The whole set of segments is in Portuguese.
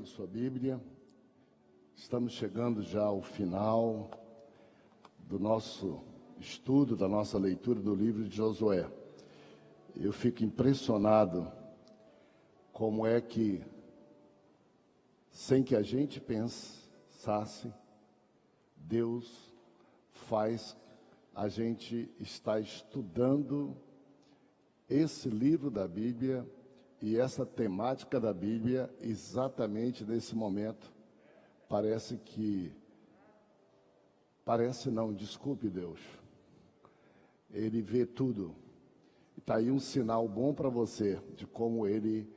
Sua Bíblia, estamos chegando já ao final do nosso estudo, da nossa leitura do livro de Josué. Eu fico impressionado como é que, sem que a gente pensasse, Deus faz a gente estar estudando esse livro da Bíblia e essa temática da Bíblia exatamente nesse momento. Desculpe Deus, Ele vê tudo. Está aí um sinal bom para você de como Ele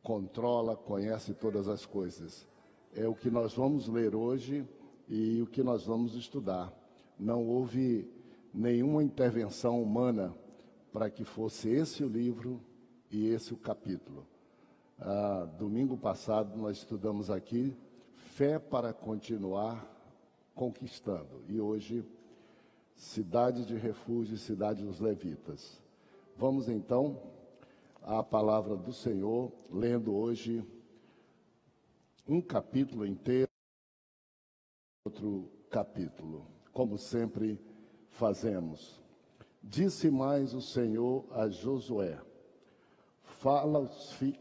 controla, conhece todas as coisas. É o que nós vamos ler hoje e o que nós vamos estudar. Não houve nenhuma intervenção humana para que fosse esse o livro e esse o capítulo. Domingo passado nós estudamos aqui Fé para continuar conquistando. E hoje, Cidade de Refúgio e Cidade dos Levitas. Vamos então à palavra do Senhor, lendo hoje um capítulo inteiro, outro capítulo, como sempre fazemos. Disse mais o Senhor a Josué: fala aos filhos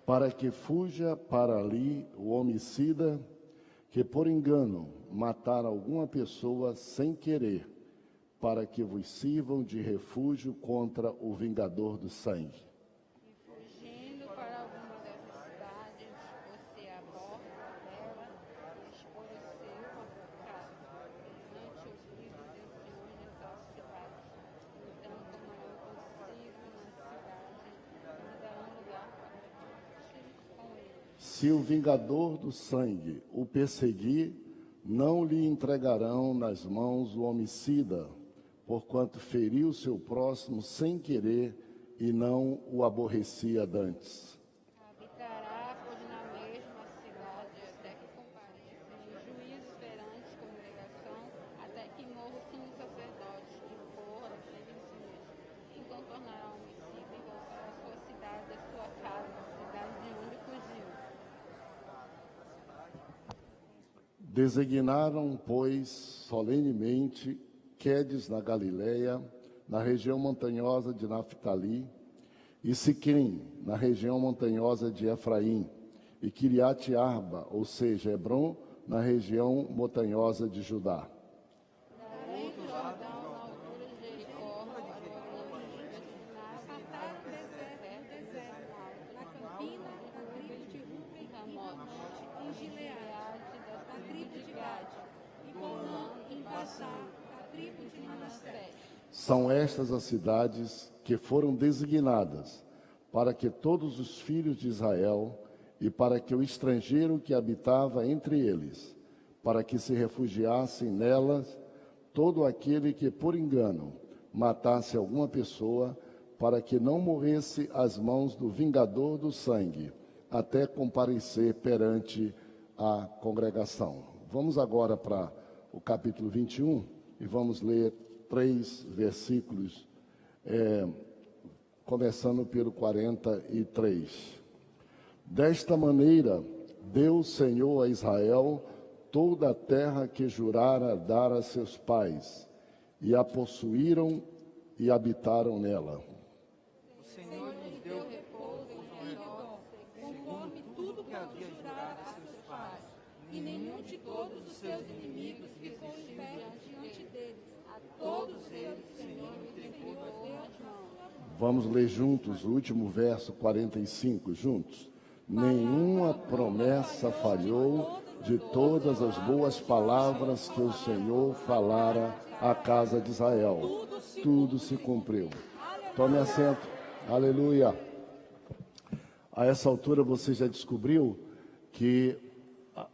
para que fuja para ali o homicida que por engano matar alguma pessoa sem querer, para que vos sirvam de refúgio contra o vingador do sangue. Fugindo para alguma dessas cidades, você aborda dela e escureceu a casa, perante os livros testemunhas das cidades. Então tomarão consigo na cidade, e darão lugar para refúgio com ele. Se o vingador do sangue o perseguir, não lhe entregarão nas mãos o homicida, porquanto feriu seu próximo sem querer e não o aborrecia dantes. Habitará, pois, na mesma cidade, até que compareçam os juízes perante a congregação, até que morra o sumo sacerdote, e corra sempre em si mesmo. Então tornará o homicida e voltará à sua cidade, à sua casa, à cidade de onde fugiu. Designaram, pois, solenemente Quedes na Galileia, na região montanhosa de Naftali, e Siquém, na região montanhosa de Efraim, e Quiriate Arba, ou seja, Hebrom, na região montanhosa de Judá. Além do Jordão, na altura de Jericó, passaram o deserto, na campina da tribo de Ruben, Ramote, em Gileade, da tribo de Gade, e Golã, em Basã, da tribo de Manassés. São estas as cidades que foram designadas para que todos os filhos de Israel e para que o estrangeiro que habitava entre eles, para que se refugiassem nelas todo aquele que por engano matasse alguma pessoa, para que não morresse às mãos do vingador do sangue, até comparecer perante a congregação. Vamos agora para o capítulo 21 e vamos ler 3 versículos, começando pelo 43. Desta maneira, deu o Senhor a Israel toda a terra que jurara dar a seus pais, e a possuíram e habitaram nela. O Senhor lhes deu repouso em redor, conforme tudo quanto jurara a seus pais, e nenhum de todos os seus inimigos ficou em pé diante deles. A todos eles o Senhor lhes entregou as mãos. Vamos ler juntos o último verso 45, juntos. Nenhuma promessa falhou de todas as boas palavras que o Senhor falara à casa de Israel. Tudo se cumpriu. Tome assento. Aleluia. A essa altura você já descobriu que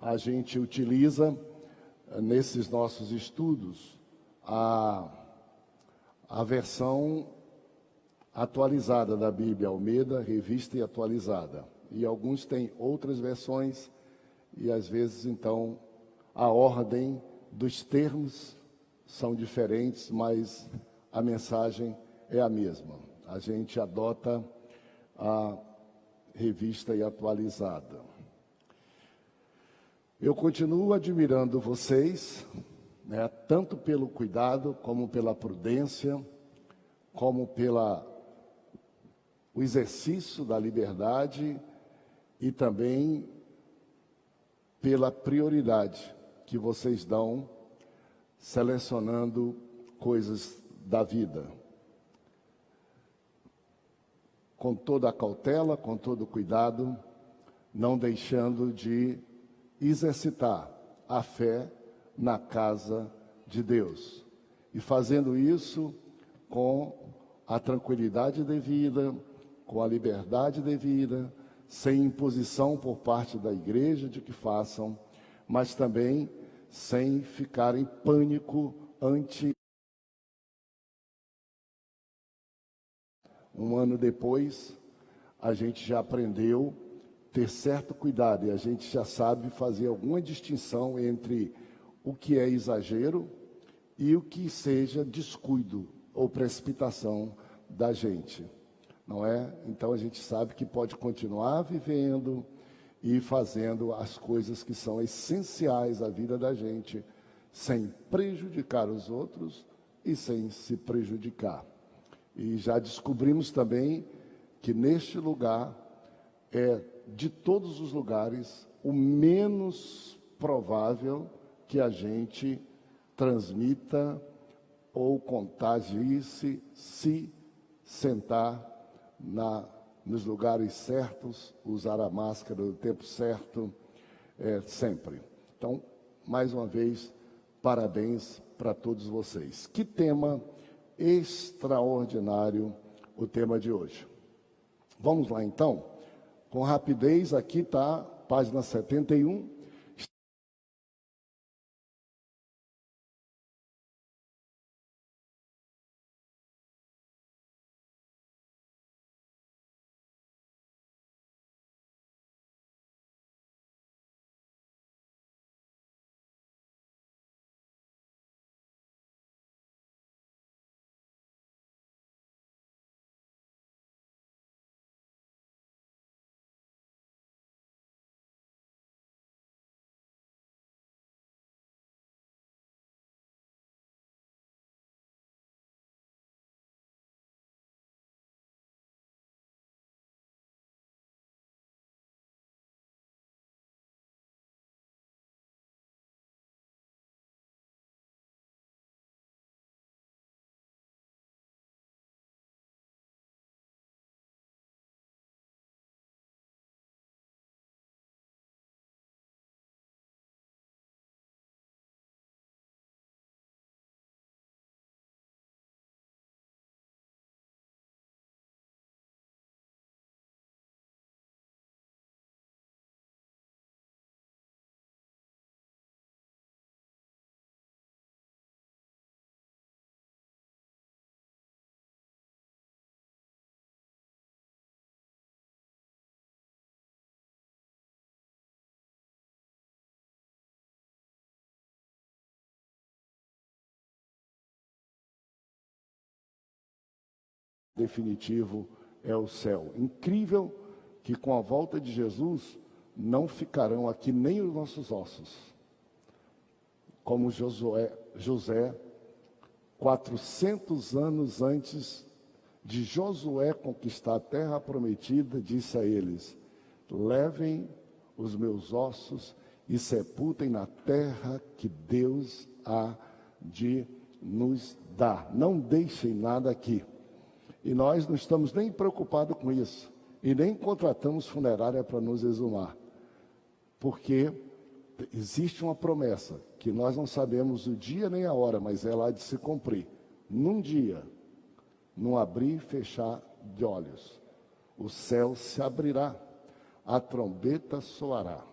a gente utiliza nesses nossos estudos a versão atualizada da Bíblia, Almeida, revista e atualizada. E alguns têm outras versões, e às vezes, então, a ordem dos termos são diferentes, mas a mensagem é a mesma. A gente adota a revista e atualizada. Eu continuo admirando vocês, né, tanto pelo cuidado, como pela prudência, como o exercício da liberdade e também pela prioridade que vocês dão selecionando coisas da vida. Com toda a cautela, com todo o cuidado, não deixando de exercitar a fé na casa de Deus. E fazendo isso com a tranquilidade devida, com a liberdade devida, sem imposição por parte da igreja de que façam, mas também sem ficar em pânico ante. Um ano depois, a gente já aprendeu a ter certo cuidado e a gente já sabe fazer alguma distinção entre o que é exagero e o que seja descuido ou precipitação da gente, não é? Então a gente sabe que pode continuar vivendo e fazendo as coisas que são essenciais à vida da gente, sem prejudicar os outros e sem se prejudicar. E já descobrimos também que neste lugar é, de todos os lugares, o menos provável que a gente transmita ou contagie-se se sentar nos lugares certos, usar a máscara no tempo certo, sempre. Então, mais uma vez, parabéns para todos vocês. Que tema extraordinário o tema de hoje. Vamos lá então, com rapidez, aqui está, página 71. Definitivo é o céu. Incrível que com a volta de Jesus não ficarão aqui nem os nossos ossos. Como José, 400 anos antes de Josué conquistar a terra prometida, disse a eles: levem os meus ossos e sepultem na terra que Deus há de nos dar. Não deixem nada aqui. E nós não estamos nem preocupados com isso. E nem contratamos funerária para nos exumar. Porque existe uma promessa, que nós não sabemos o dia nem a hora, mas ela há de se cumprir. Num dia, num abrir e fechar de olhos, o céu se abrirá, a trombeta soará.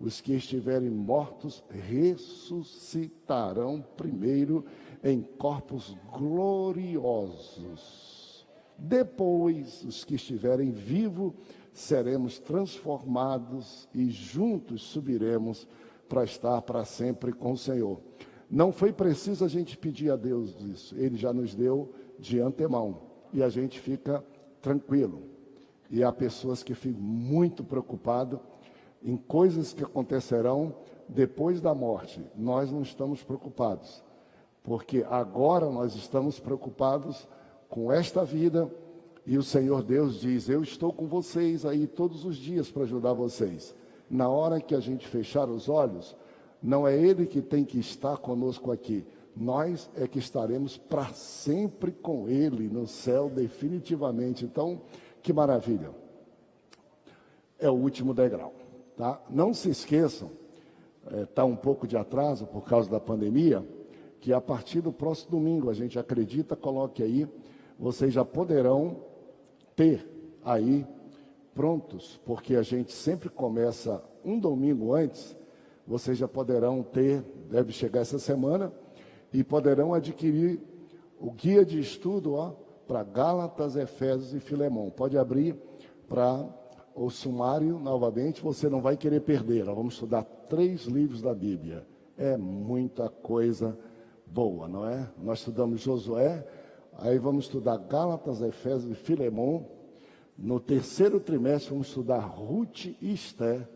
Os que estiverem mortos ressuscitarão primeiro em corpos gloriosos. Depois, os que estiverem vivos, seremos transformados e juntos subiremos para estar para sempre com o Senhor. Não foi preciso a gente pedir a Deus isso, Ele já nos deu de antemão, e a gente fica tranquilo. E há pessoas que ficam muito preocupadas em coisas que acontecerão depois da morte. Nós não estamos preocupados, porque agora nós estamos preocupados com esta vida, e o Senhor Deus diz: eu estou com vocês aí todos os dias para ajudar vocês. Na hora que a gente fechar os olhos, não é Ele que tem que estar conosco aqui, nós é que estaremos para sempre com Ele no céu, definitivamente. Então, que maravilha. É o último degrau, tá? Não se esqueçam, está um pouco de atraso por causa da pandemia, que a partir do próximo domingo, a gente acredita, coloque aí, vocês já poderão ter aí prontos, porque a gente sempre começa um domingo antes, vocês já poderão ter, deve chegar essa semana, e poderão adquirir o guia de estudo para Gálatas, Efésios e Filemão. Pode abrir para o sumário novamente, você não vai querer perder. Nós vamos estudar 3 livros da Bíblia. É muita coisa boa, não é? Nós estudamos Josué, aí vamos estudar Gálatas, Efésios e Filemão. No 3º trimestre vamos estudar Ruth e Esther.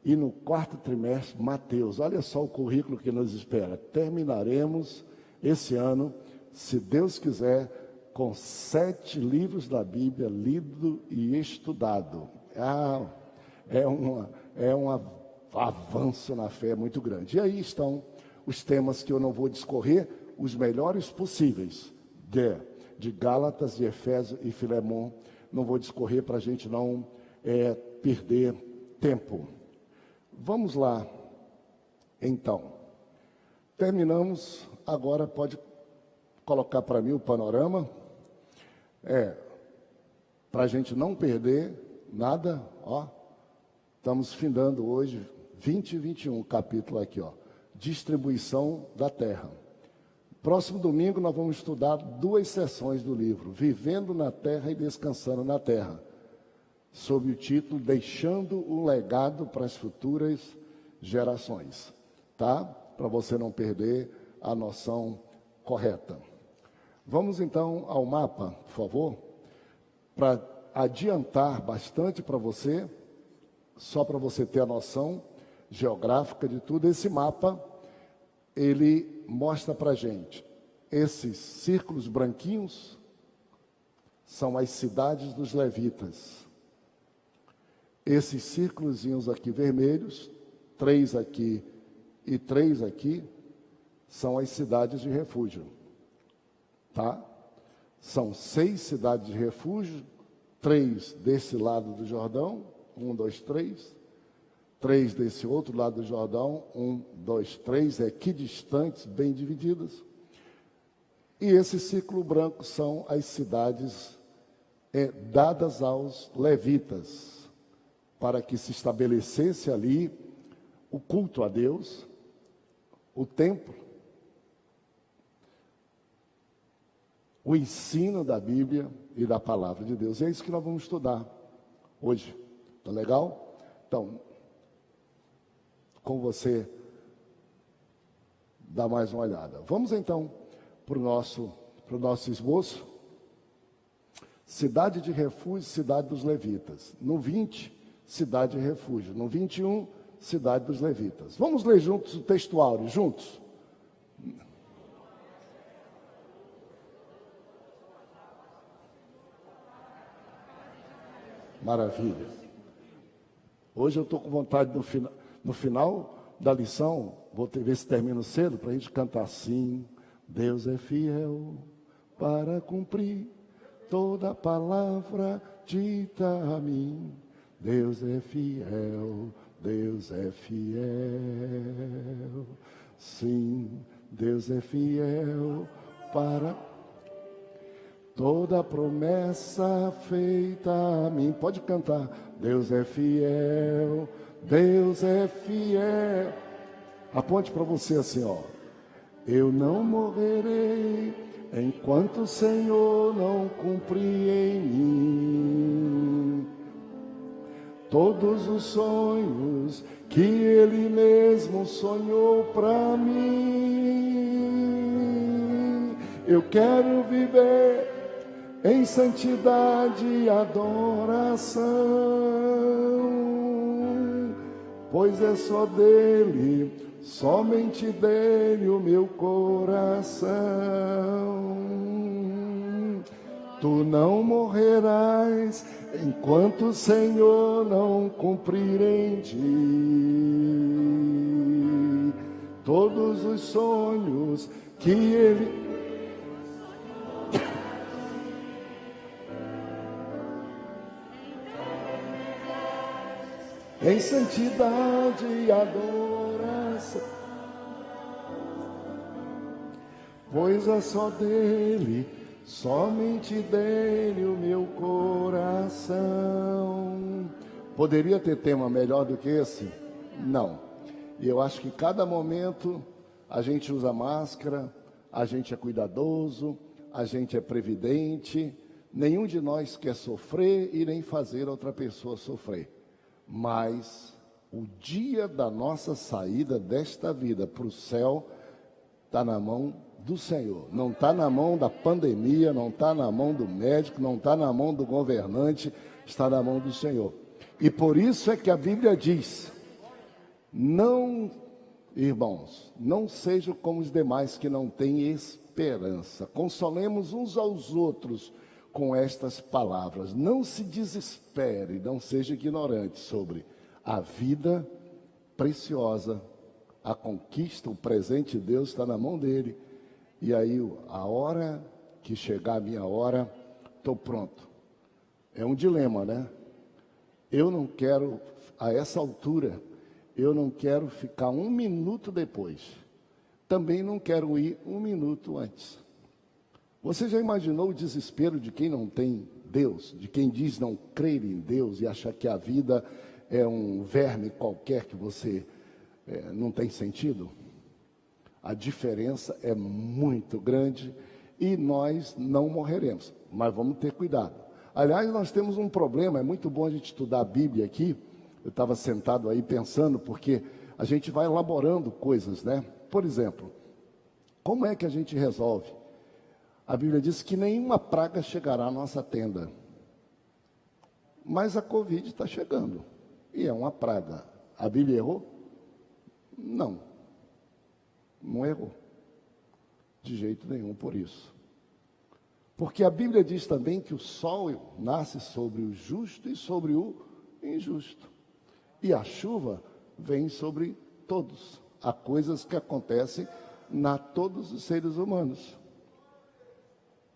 E no 4º trimestre, Mateus. Olha só o currículo que nos espera. Terminaremos esse ano, se Deus quiser, com 7 livros da Bíblia lido e estudado. É um avanço na fé muito grande. E aí estão os temas que eu não vou discorrer, os melhores possíveis de Gálatas, de Efésios e Filemão. Não vou discorrer para a gente não perder tempo. Vamos lá, então. Terminamos, agora pode colocar para mim o panorama. Para a gente não perder nada, estamos findando hoje 20 e 21, capítulo aqui, distribuição da terra. Próximo domingo nós vamos estudar 2 sessões do livro, Vivendo na Terra e Descansando na Terra, sob o título Deixando um Legado para as Futuras Gerações, tá? Para você não perder a noção correta. Vamos então ao mapa, por favor, para adiantar bastante para você, só para você ter a noção geográfica de tudo. Esse mapa, ele mostra para a gente, esses círculos branquinhos são as cidades dos levitas. Esses círculozinhos aqui vermelhos, 3 aqui e 3 aqui, são as cidades de refúgio, tá? São 6 cidades de refúgio, 3 desse lado do Jordão, 1, 2, 3, 3 desse outro lado do Jordão, 1, 2, 3, equidistantes, bem divididas. E esse círculo branco são as cidades dadas aos levitas, para que se estabelecesse ali o culto a Deus, o templo, o ensino da Bíblia e da palavra de Deus. É isso que nós vamos estudar hoje. Tá legal? Então, com você, dá mais uma olhada. Vamos então para o nosso esboço. Cidade de refúgio, cidade dos levitas. No 20, cidade de refúgio. No 21, cidade dos levitas. Vamos ler juntos o textuário, juntos? Maravilha. Hoje eu estou com vontade, no final da lição, vou ver se termino cedo, para a gente cantar assim: Deus é fiel para cumprir toda palavra dita a mim. Deus é fiel, Deus é fiel. Sim, Deus é fiel para toda promessa feita a mim. Pode cantar. Deus é fiel, Deus é fiel. Aponte para você assim, eu não morrerei enquanto o Senhor não cumprir em mim todos os sonhos que Ele mesmo sonhou para mim. Eu quero viver em santidade e adoração, pois é só dele, somente dele o meu coração. Tu não morrerás enquanto o Senhor não cumprir em ti todos os sonhos que ele... Em santidade e adoração, pois é só dele, somente dele o meu coração. Poderia ter tema melhor do que esse? Não. E eu acho que cada momento a gente usa máscara, a gente é cuidadoso, a gente é previdente. Nenhum de nós quer sofrer e nem fazer outra pessoa sofrer. Mas o dia da nossa saída desta vida para o céu está na mão do Senhor. Não está na mão da pandemia, não está na mão do médico, não está na mão do governante, está na mão do Senhor. E por isso é que a Bíblia diz: não, irmãos, não sejam como os demais que não têm esperança. Consolemos uns aos outros com estas palavras. Não se desespere, não seja ignorante sobre a vida preciosa, a conquista, o presente de Deus está na mão dele. E aí, a hora que chegar a minha hora, estou pronto. É um dilema, né? Eu não quero, a essa altura, eu não quero ficar um minuto depois. Também não quero ir um minuto antes. Você já imaginou o desespero de quem não tem Deus, de quem diz não crer em Deus e achar que a vida é um verme qualquer que você não tem sentido? A diferença é muito grande e nós não morreremos, mas vamos ter cuidado. Aliás, nós temos um problema, é muito bom a gente estudar a Bíblia aqui. Eu estava sentado aí pensando, porque a gente vai elaborando coisas, né? Por exemplo, como é que a gente resolve? A Bíblia diz que nenhuma praga chegará à nossa tenda. Mas a Covid está chegando. E é uma praga. A Bíblia errou? Não. Não errou. De jeito nenhum por isso. Porque a Bíblia diz também que o sol nasce sobre o justo e sobre o injusto. E a chuva vem sobre todos. Há coisas que acontecem na todos os seres humanos.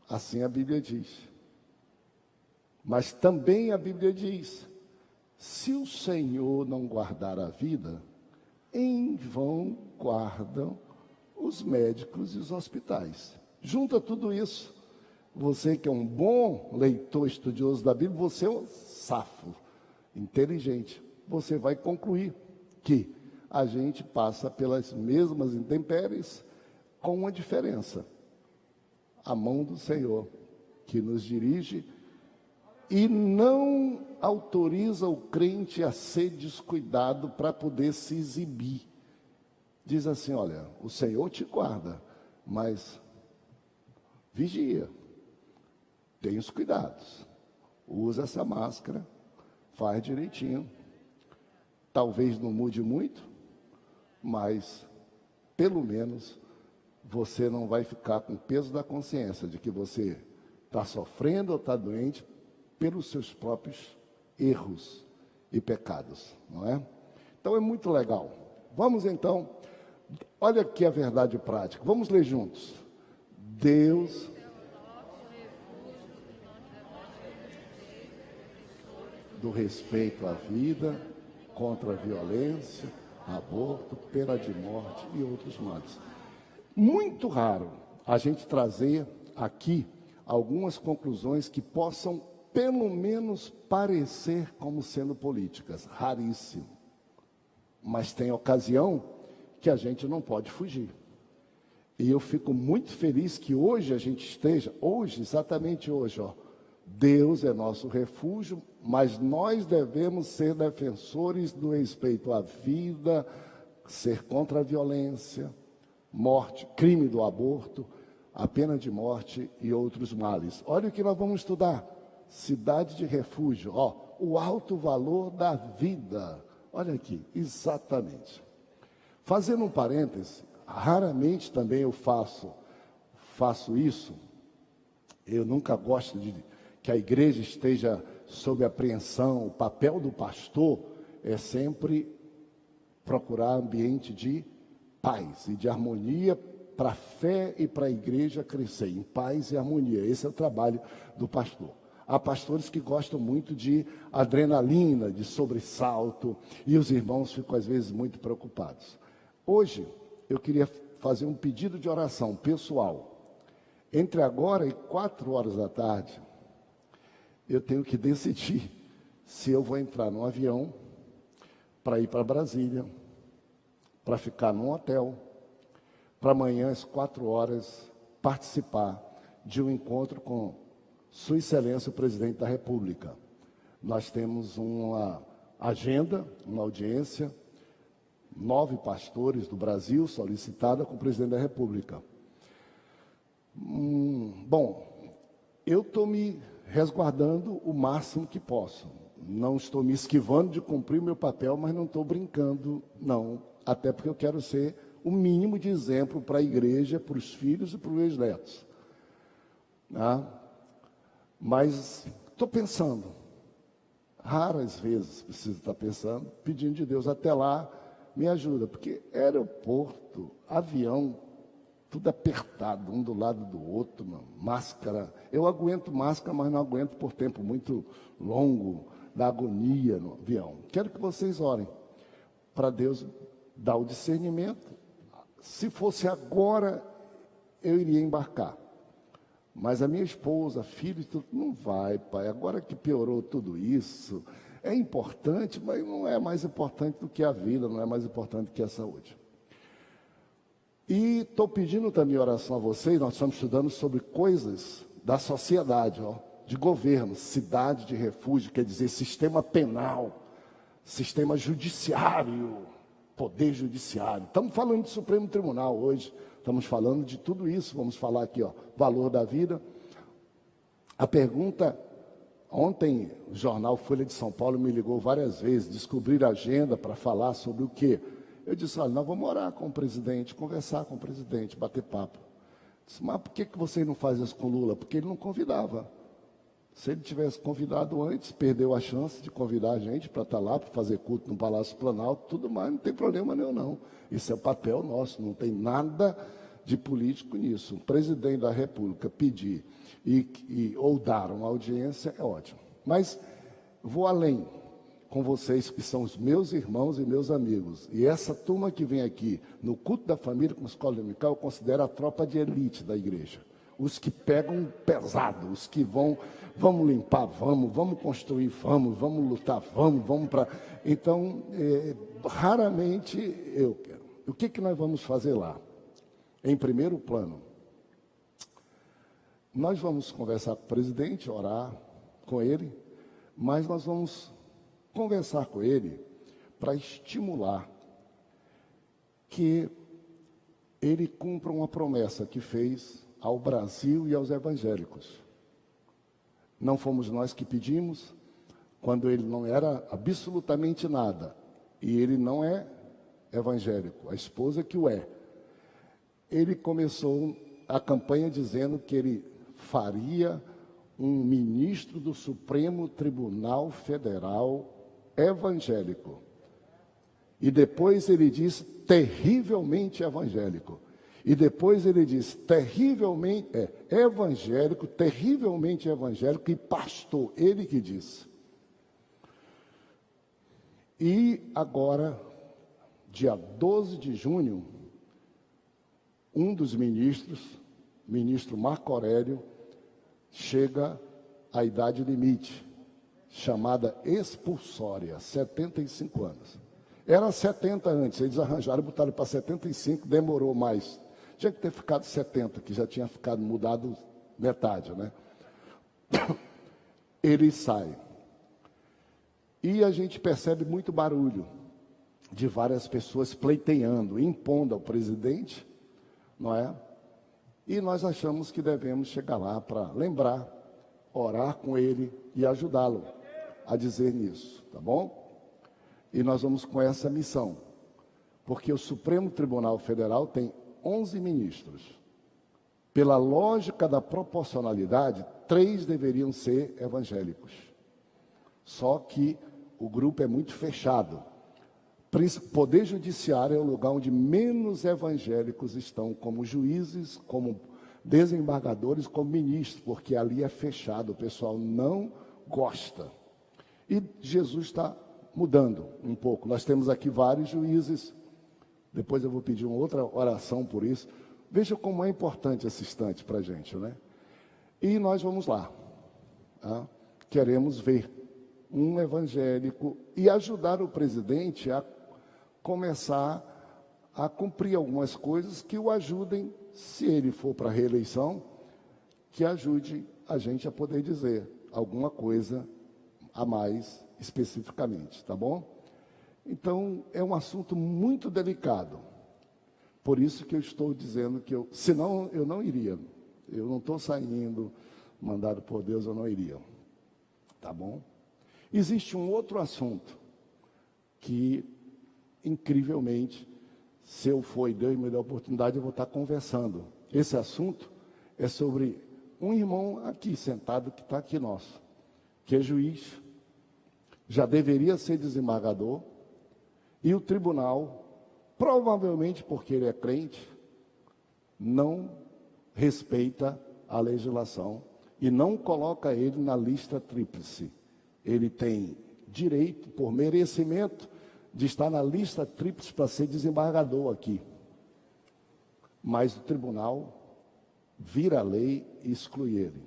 Assim a Bíblia diz. Mas também a Bíblia diz: se o Senhor não guardar a vida, em vão guardam os médicos e os hospitais. Junta tudo isso. Você que é um bom leitor estudioso da Bíblia, você é um safo, inteligente. Você vai concluir que a gente passa pelas mesmas intempéries com uma diferença. A mão do Senhor, que nos dirige e não autoriza o crente a ser descuidado para poder se exibir. Diz assim: olha, o Senhor te guarda, mas vigia, tenha os cuidados, usa essa máscara, faz direitinho. Talvez não mude muito, mas pelo menos você não vai ficar com o peso da consciência de que você está sofrendo ou está doente pelos seus próprios erros e pecados, não é? Então é muito legal. Vamos então, olha aqui a verdade prática. Vamos ler juntos. Deus do respeito à vida, contra a violência, aborto, pena de morte e outros males. Muito raro a gente trazer aqui algumas conclusões que possam, pelo menos, parecer como sendo políticas. Raríssimo. Mas tem ocasião que a gente não pode fugir. E eu fico muito feliz que hoje a gente esteja, hoje, exatamente hoje, Deus é nosso refúgio, mas nós devemos ser defensores do respeito à vida, ser contra a violência, morte, crime do aborto, a pena de morte e outros males. Olha o que nós vamos estudar. Cidade de refúgio, o alto valor da vida. Olha aqui, exatamente. Fazendo um parêntese, raramente também eu faço isso. Eu nunca gosto de que a igreja esteja sob apreensão. O papel do pastor é sempre procurar ambiente de paz e de harmonia para a fé e para a igreja crescer, em paz e harmonia. Esse é o trabalho do pastor. Há pastores que gostam muito de adrenalina, de sobressalto, e os irmãos ficam às vezes muito preocupados. Hoje, eu queria fazer um pedido de oração pessoal. Entre agora e 4 horas da tarde, eu tenho que decidir se eu vou entrar num avião para ir para Brasília, para ficar num hotel, para amanhã às 4 horas participar de um encontro com Sua Excelência o Presidente da República. Nós temos uma agenda, uma audiência, 9 pastores do Brasil solicitada com o Presidente da República. Bom, eu estou me resguardando o máximo que posso. Não estou me esquivando de cumprir o meu papel, mas não estou brincando, não. Até porque eu quero ser o mínimo de exemplo para a igreja, para os filhos e para os meus netos. Mas estou pensando, raras vezes preciso estar pensando, pedindo de Deus, até lá, me ajuda. Porque aeroporto, avião, tudo apertado, um do lado do outro, máscara. Eu aguento máscara, mas não aguento por tempo muito longo, da agonia no avião. Quero que vocês orem para Deus dar o discernimento. Se fosse agora, eu iria embarcar. Mas a minha esposa, filhos, tudo, não vai, pai. Agora que piorou tudo isso, é importante, mas não é mais importante do que a vida, não é mais importante do que a saúde. E estou pedindo também oração a vocês. Nós estamos estudando sobre coisas da sociedade, de governo, cidade de refúgio, quer dizer, sistema penal, sistema judiciário, poder judiciário. Estamos falando de Supremo Tribunal hoje, estamos falando de tudo isso. Vamos falar aqui, valor da vida. A pergunta, ontem o jornal Folha de São Paulo me ligou várias vezes, descobrir a agenda para falar sobre o quê? Eu disse, olha, nós vamos orar com o presidente, conversar com o presidente, bater papo. Disse, mas por que vocês não fazem isso com o Lula? Porque ele não convidava. Se ele tivesse convidado antes, perdeu a chance de convidar a gente para estar lá, para fazer culto no Palácio Planalto, tudo mais, não tem problema nenhum, não. Isso é o papel nosso, não tem nada de político nisso. O presidente da República pedir ou dar uma audiência é ótimo. Mas vou além com vocês, que são os meus irmãos e meus amigos. E essa turma que vem aqui no culto da família com a escola dominical, eu considero a tropa de elite da igreja. Os que pegam pesado, os que vamos limpar, vamos construir, vamos lutar, vamos para... Então, raramente eu quero. O que nós vamos fazer lá? Em primeiro plano, nós vamos conversar com o presidente, orar com ele, mas nós vamos conversar com ele para estimular que ele cumpra uma promessa que fez ao Brasil e aos evangélicos. Não fomos nós que pedimos, quando ele não era absolutamente nada, e ele não é evangélico, a esposa que o é. Ele começou a campanha dizendo que ele faria um ministro do Supremo Tribunal Federal evangélico. E depois ele diz terrivelmente evangélico. E depois ele diz terrivelmente evangélico, terrivelmente evangélico e pastor, ele que diz. E agora, dia 12 de junho, um dos ministros, ministro Marco Aurélio, chega à idade limite, chamada expulsória, 75 anos. Era 70 antes, eles arranjaram e botaram para 75, demorou mais. Tinha que ter ficado 70, que já tinha ficado mudado metade, né? Ele sai. E a gente percebe muito barulho de várias pessoas pleiteando, impondo ao presidente, não é? E nós achamos que devemos chegar lá para lembrar, orar com ele e ajudá-lo a dizer nisso, tá bom? E nós vamos com essa missão, porque o Supremo Tribunal Federal tem 11 ministros. Pela lógica da proporcionalidade, 3 deveriam ser evangélicos. Só que o grupo é muito fechado. Poder Judiciário é o lugar onde menos evangélicos estão, como juízes, como desembargadores, como ministros, porque ali é fechado, o pessoal não gosta. E Jesus está mudando um pouco. Nós temos aqui vários juízes, depois eu vou pedir uma outra oração por isso. Veja como é importante esse instante para a gente, né? E nós vamos lá. Tá? Queremos ver um evangélico e ajudar o presidente a começar a cumprir algumas coisas que o ajudem, se ele for para a reeleição, que ajude a gente a poder dizer alguma coisa a mais especificamente, tá bom? Então, é um assunto muito delicado. Por isso que eu estou dizendo que senão eu não iria. Eu não estou saindo, mandado por Deus, eu não iria. Tá bom? Existe um outro assunto que, incrivelmente, se eu for e Deus me der a oportunidade, eu vou estar conversando. Esse assunto é sobre um irmão aqui, sentado, que está aqui nosso, que é juiz, já deveria ser desembargador, e o tribunal, provavelmente porque ele é crente, não respeita a legislação e não coloca ele na lista tríplice. Ele tem direito, por merecimento, de estar na lista tríplice para ser desembargador aqui. Mas o tribunal vira a lei e exclui ele,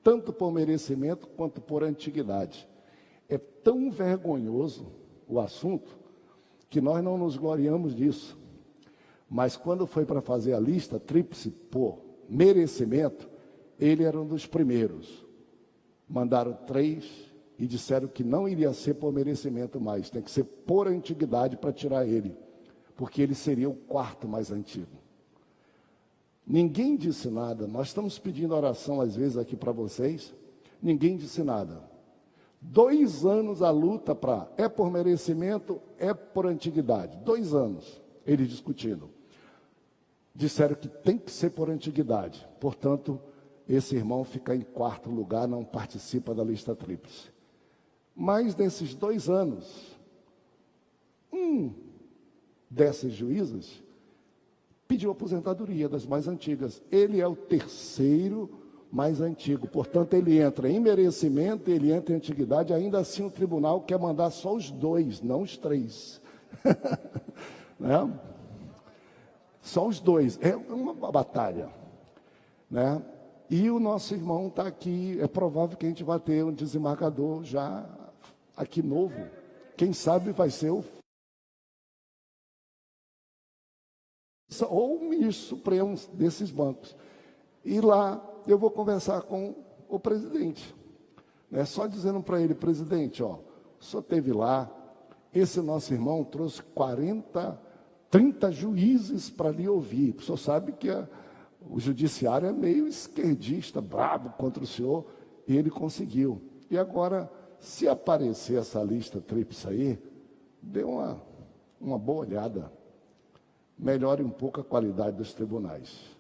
tanto por merecimento quanto por antiguidade. É tão vergonhoso o assunto que nós não nos gloriamos disso. Mas quando foi para fazer a lista tríplice por merecimento, ele era um dos primeiros. Mandaram 3 e disseram que não iria ser por merecimento mais, tem que ser por antiguidade para tirar ele, porque ele seria o 4º mais antigo. Ninguém disse nada. Nós estamos pedindo oração às vezes aqui para vocês, ninguém disse nada. 2 anos a luta para, é por merecimento, é por antiguidade. 2 anos, eles discutindo. Disseram que tem que ser por antiguidade. Portanto, esse irmão fica em 4º lugar, não participa da lista tríplice. Mas desses 2 anos, um desses juízes pediu aposentadoria das mais antigas. Ele é o 3º mais antigo, portanto ele entra em merecimento, ele entra em antiguidade. Ainda assim o tribunal quer mandar só os 2, não os 3. Né? Só os 2, é uma batalha, né? E o nosso irmão está aqui, é provável que a gente vai ter um desembargador já aqui novo, quem sabe vai ser ou o ministro supremo desses bancos. E lá eu vou conversar com o presidente, né? Só dizendo para ele: presidente, ó, o senhor esteve lá, esse nosso irmão trouxe 30 juízes para lhe ouvir. O senhor sabe que o judiciário é meio esquerdista, brabo contra o senhor, e ele conseguiu. E agora, se aparecer essa lista tríplice aí, dê uma boa olhada, melhore um pouco a qualidade dos tribunais.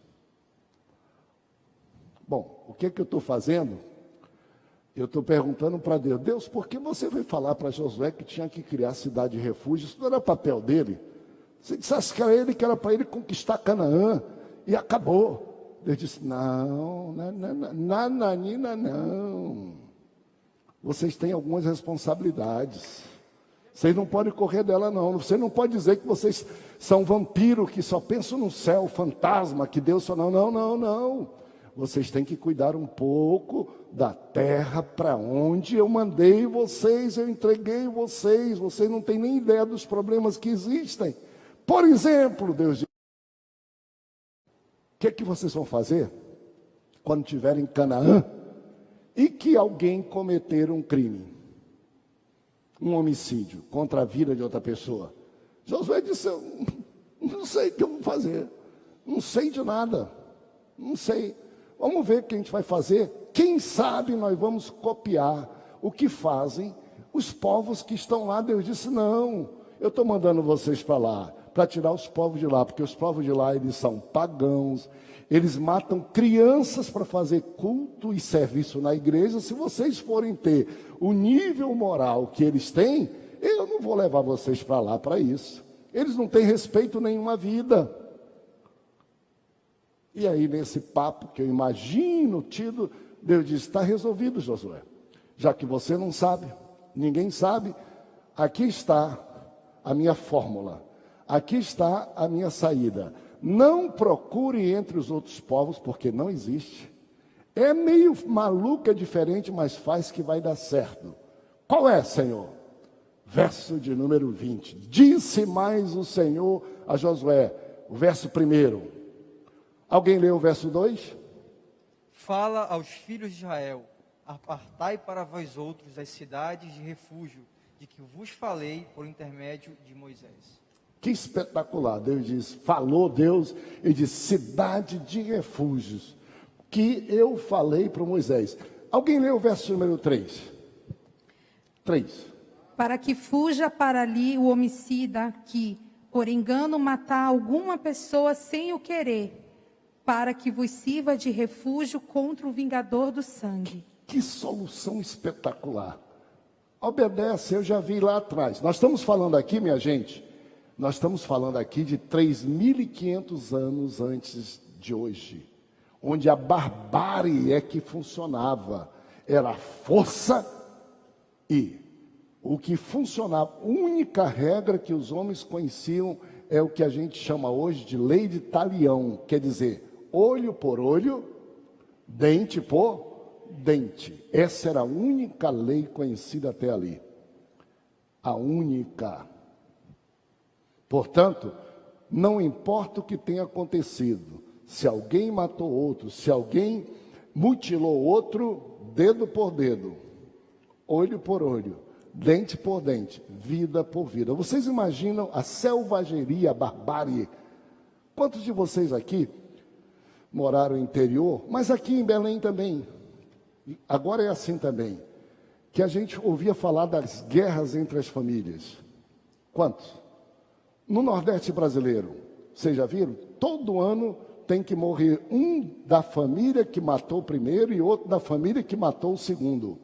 Bom, o que é que eu estou fazendo? Eu estou perguntando para Deus: Deus, por que você veio falar para Josué que tinha que criar cidade de refúgio? Isso não era papel dele. Você dissesse que era para ele conquistar Canaã, e acabou. Deus disse: não, nananina, não. Vocês têm algumas responsabilidades. Vocês não podem correr dela, não. Você não pode dizer que vocês são vampiros que só pensam no céu, fantasma, que Deus só... Não. Vocês têm que cuidar um pouco da terra para onde eu mandei vocês, eu entreguei vocês. Vocês não têm nem ideia dos problemas que existem. Por exemplo, Deus diz: o que é que vocês vão fazer quando estiverem em Canaã e que alguém cometer um crime, um homicídio contra a vida de outra pessoa? Josué disse: eu não sei o que eu vou fazer, não sei de nada. Não sei. Vamos ver o que a gente vai fazer. Quem sabe nós vamos copiar o que fazem os povos que estão lá. Deus disse, não, eu estou mandando vocês para lá, para tirar os povos de lá, porque os povos de lá, eles são pagãos, eles matam crianças para fazer culto e serviço na igreja. Se vocês forem ter o nível moral que eles têm, eu não vou levar vocês para lá para isso. Eles não têm respeito nenhuma vida. E aí, nesse papo que eu imagino tido, Deus diz, está resolvido, Josué. Já que você não sabe, ninguém sabe, aqui está a minha fórmula. Aqui está a minha saída. Não procure entre os outros povos, porque não existe. É meio maluco, é diferente, mas faz que vai dar certo. Qual é, Senhor? Verso de número 20. Disse mais o Senhor a Josué, o verso 1. Alguém leu o verso 2? Fala aos filhos de Israel, apartai para vós outros as cidades de refúgio, de que vos falei por intermédio de Moisés. Que espetacular. Deus diz, falou Deus, ele diz, cidade de refúgios, que eu falei para Moisés. Alguém leu o verso número 3? 3. Para que fuja para ali o homicida que, por engano, matar alguma pessoa sem o querer, para que vos sirva de refúgio contra o vingador do sangue. Que solução espetacular. Obedece, eu já vi lá atrás. Nós estamos falando aqui, minha gente, nós estamos falando aqui de 3.500 anos antes de hoje, onde a barbárie é que funcionava, era a força e o que funcionava, a única regra que os homens conheciam é o que a gente chama hoje de lei de talião, quer dizer, olho por olho, dente por dente. Essa era a única lei conhecida até ali. A única. Portanto, não importa o que tenha acontecido, se alguém matou outro, se alguém mutilou outro, dedo por dedo, olho por olho, dente por dente, vida por vida. Vocês imaginam a selvageria, a barbárie? Quantos de vocês aqui moraram no interior, mas aqui em Belém também, agora é assim também, que a gente ouvia falar das guerras entre as famílias. Quantos? No Nordeste brasileiro, vocês já viram? Todo ano tem que morrer um da família que matou o primeiro e outro da família que matou o segundo.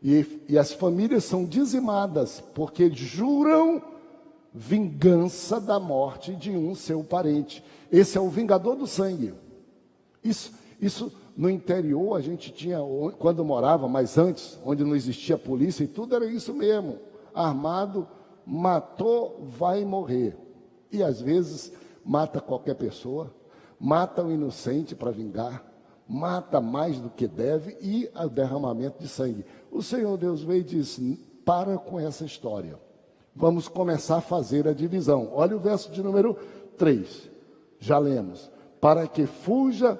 E as famílias são dizimadas, porque juram vingança da morte de um seu parente. Esse é o vingador do sangue. Isso no interior a gente tinha, quando morava, mas antes, onde não existia polícia e tudo, era isso mesmo. Armado, matou, vai morrer. E às vezes mata qualquer pessoa, mata o inocente para vingar, mata mais do que deve e o derramamento de sangue. O Senhor Deus veio e disse, para com essa história. Vamos começar a fazer a divisão. Olha o verso de número 3. Já lemos. Para que fuja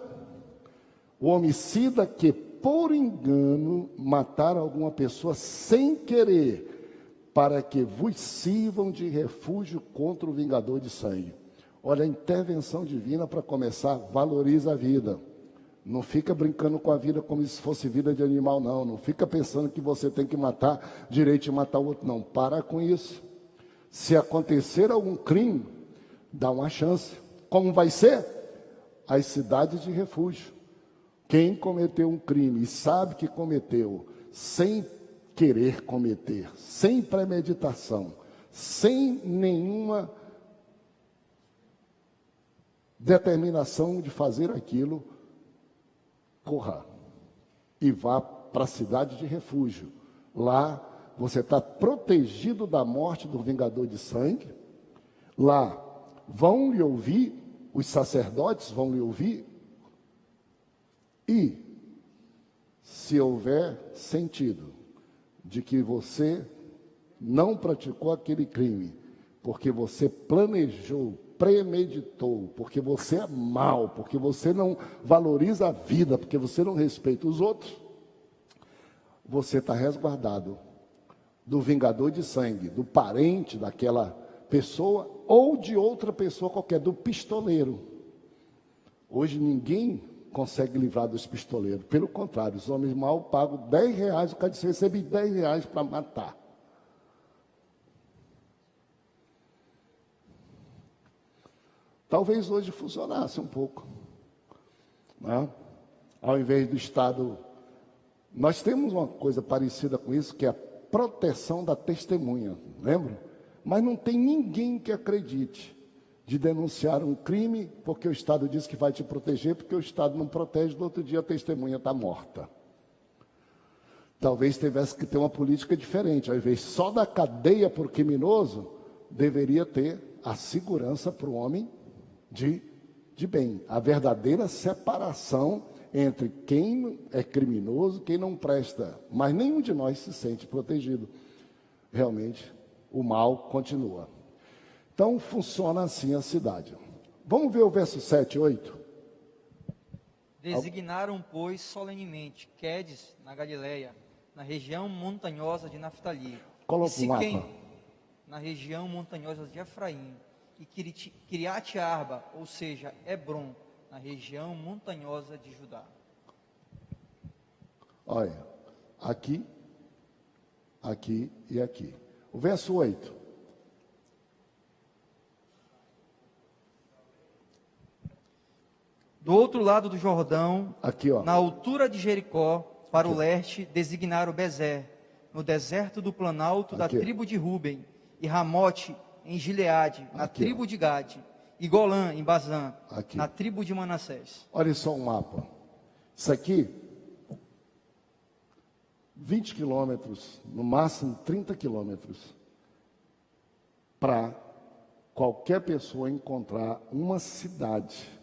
o homicida que, por engano, matar alguma pessoa sem querer, para que vos sirvam de refúgio contra o vingador de sangue. Olha, a intervenção divina para começar, valoriza a vida. Não fica brincando com a vida como se fosse vida de animal, não. Não fica pensando que você tem que matar, direito de matar o outro, não. Para com isso. Se acontecer algum crime, dá uma chance. Como vai ser? As cidades de refúgio. Quem cometeu um crime e sabe que cometeu, sem querer cometer, sem premeditação, sem nenhuma determinação de fazer aquilo, corra e vá para a cidade de refúgio. Lá você está protegido da morte do vingador de sangue. Lá vão lhe ouvir, os sacerdotes vão lhe ouvir. E se houver sentido de que você não praticou aquele crime, porque você planejou, premeditou, porque você é mau, porque você não valoriza a vida, porque você não respeita os outros, você está resguardado do vingador de sangue, do parente daquela pessoa ou de outra pessoa qualquer, do pistoleiro. Hoje ninguém consegue livrar dos pistoleiros. Pelo contrário, os homens mal pagam R$10, o cara disse, recebe R$10 para matar. Talvez hoje funcionasse um pouco, né? Ao invés do Estado, nós temos uma coisa parecida com isso, que é a proteção da testemunha, lembra? Mas não tem ninguém que acredite de denunciar um crime, porque o Estado diz que vai te proteger, porque o Estado não protege, no outro dia a testemunha está morta. Talvez tivesse que ter uma política diferente, ao invés só da cadeia para o criminoso, deveria ter a segurança para o homem de bem, a verdadeira separação entre quem é criminoso e quem não presta, mas nenhum de nós se sente protegido. Realmente, o mal continua. Então, funciona assim a cidade. Vamos ver o verso 7 e 8? Designaram, pois, solenemente Quedes, na Galileia, na região montanhosa de Naftali, Coloca e um mapa. Siquém, na região montanhosa de Efraim, e Kiriat Arba, ou seja, Hebron, na região montanhosa de Judá. Olha, aqui, aqui e aqui. O verso 8. Do outro lado do Jordão, Aqui, ó. na altura de Jericó, para o leste, designaram Bezer, no deserto do planalto da Aqui. tribo de Ruben, e Ramote, em Gileade, na Aqui, tribo de Gade, e Golã, em Bazã, Aqui. na tribo de Manassés. Olha só o mapa. Isso aqui, 20 quilômetros, no máximo 30 quilômetros, para qualquer pessoa encontrar uma cidade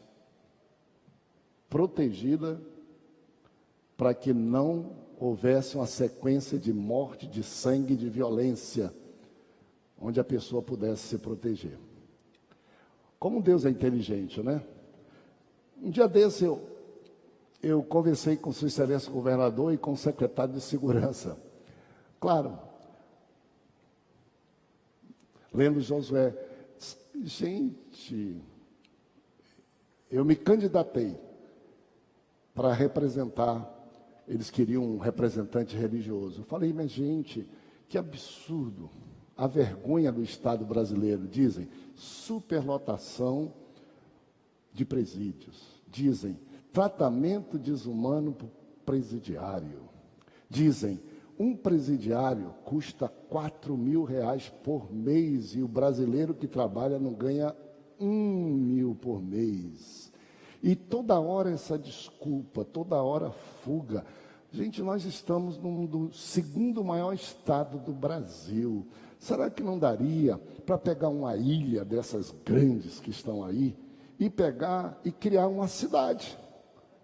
protegida para que não houvesse uma sequência de morte, de sangue, de violência, onde a pessoa pudesse se proteger. Como Deus é inteligente, né? Um dia desse eu conversei com o seu excelência governador e com o secretário de segurança. Claro, lendo Josué, gente, eu me candidatei para representar, eles queriam um representante religioso. Eu falei, mas gente, que absurdo, a vergonha do Estado brasileiro. Dizem, superlotação de presídios. Dizem, tratamento desumano para o presidiário. Dizem, um presidiário custa R$4.000 por mês e o brasileiro que trabalha não ganha R$1.000 por mês. E toda hora essa desculpa, toda hora fuga. Gente, nós estamos no segundo maior estado do Brasil. Será que não daria para pegar uma ilha dessas grandes que estão aí e pegar e criar uma cidade?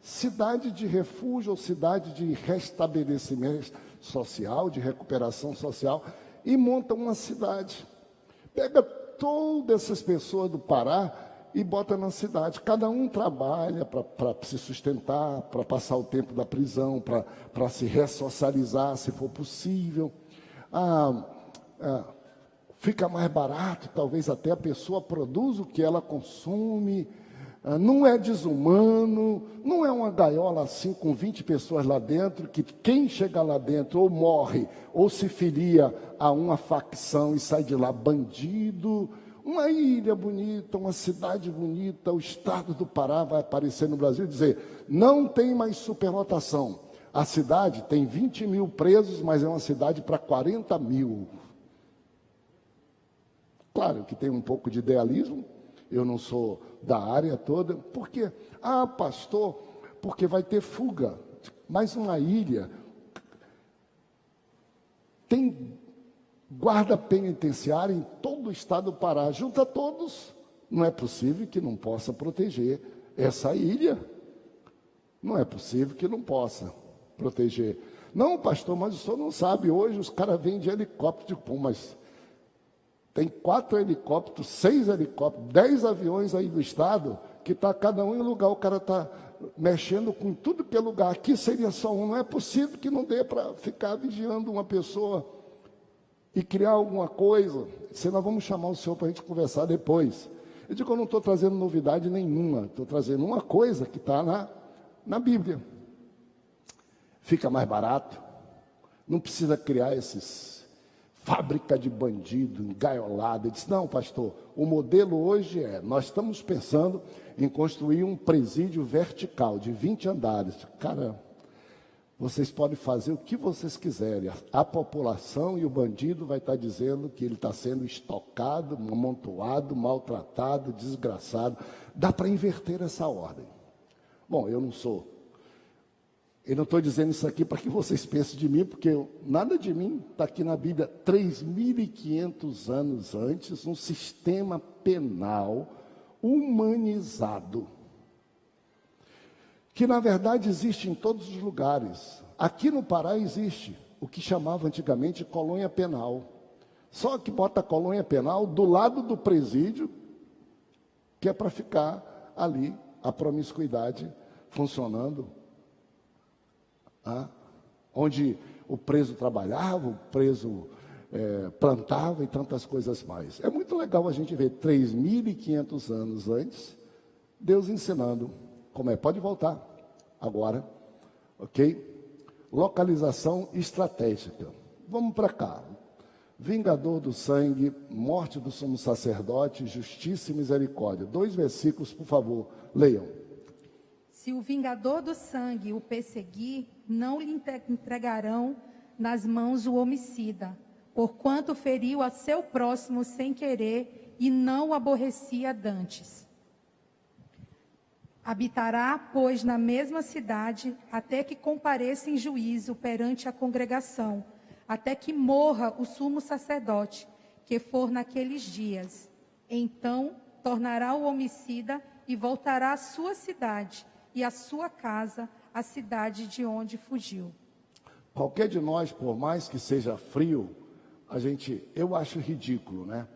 Cidade de refúgio ou cidade de restabelecimento social, de recuperação social, e monta uma cidade. Pega todas essas pessoas do Pará e bota na cidade. Cada um trabalha para se sustentar, para passar o tempo da prisão, para se ressocializar, se for possível. Fica mais barato, talvez até a pessoa produza o que ela consome. Não é desumano, não é uma gaiola assim com 20 pessoas lá dentro, que quem chega lá dentro ou morre, ou se filia a uma facção e sai de lá bandido. Uma ilha bonita, uma cidade bonita, o estado do Pará vai aparecer no Brasil e dizer, não tem mais superlotação. A cidade tem 20.000 presos, mas é uma cidade para 40.000. Claro que tem um pouco de idealismo, eu não sou da área toda. Por quê? Pastor, porque vai ter fuga. Mas uma ilha tem guarda penitenciária em todo o estado do Pará. Junta todos. Não é possível que não possa proteger essa ilha. Não é possível que não possa proteger. Não, pastor, mas o senhor não sabe. Hoje os caras vêm de helicóptero. Mas tem 4 helicópteros, 6 helicópteros, 10 aviões aí do estado, que está cada um em lugar. O cara está mexendo com tudo que é lugar. Aqui seria só um. Não é possível que não dê para ficar vigiando uma pessoa e criar alguma coisa. Se nós vamos chamar o senhor para a gente conversar depois. Eu digo, eu não estou trazendo novidade nenhuma. Estou trazendo uma coisa que está na Bíblia. Fica mais barato, não precisa criar esses fábrica de bandido, engaiolado. Ele disse, não, pastor, o modelo hoje nós estamos pensando em construir um presídio vertical de 20 andares. Cara, vocês podem fazer o que vocês quiserem. A população e o bandido vai estar dizendo que ele está sendo estocado, amontoado, maltratado, desgraçado. Dá para inverter essa ordem. Bom, eu não estou dizendo isso aqui para que vocês pensem de mim, porque nada de mim está aqui na Bíblia. 3.500 anos antes, um sistema penal humanizado, que na verdade existe em todos os lugares. Aqui no Pará existe o que chamava antigamente de colônia penal. Só que bota a colônia penal do lado do presídio, que é para ficar ali a promiscuidade funcionando. Onde o preso trabalhava, o preso plantava e tantas coisas mais. É muito legal a gente ver 3.500 anos antes, Deus ensinando como é. Pode voltar agora, ok? Localização estratégica. Vamos para cá. Vingador do sangue, morte do sumo sacerdote, justiça e misericórdia. 2 versículos, por favor, leiam. Se o vingador do sangue o perseguir, não lhe entregarão nas mãos o homicida, porquanto feriu a seu próximo sem querer e não o aborrecia dantes. Habitará, pois, na mesma cidade, até que compareça em juízo perante a congregação, até que morra o sumo sacerdote, que for naqueles dias. Então tornará o homicida e voltará à sua cidade e à sua casa, a cidade de onde fugiu. Qualquer de nós, por mais que seja frio, eu acho ridículo, né?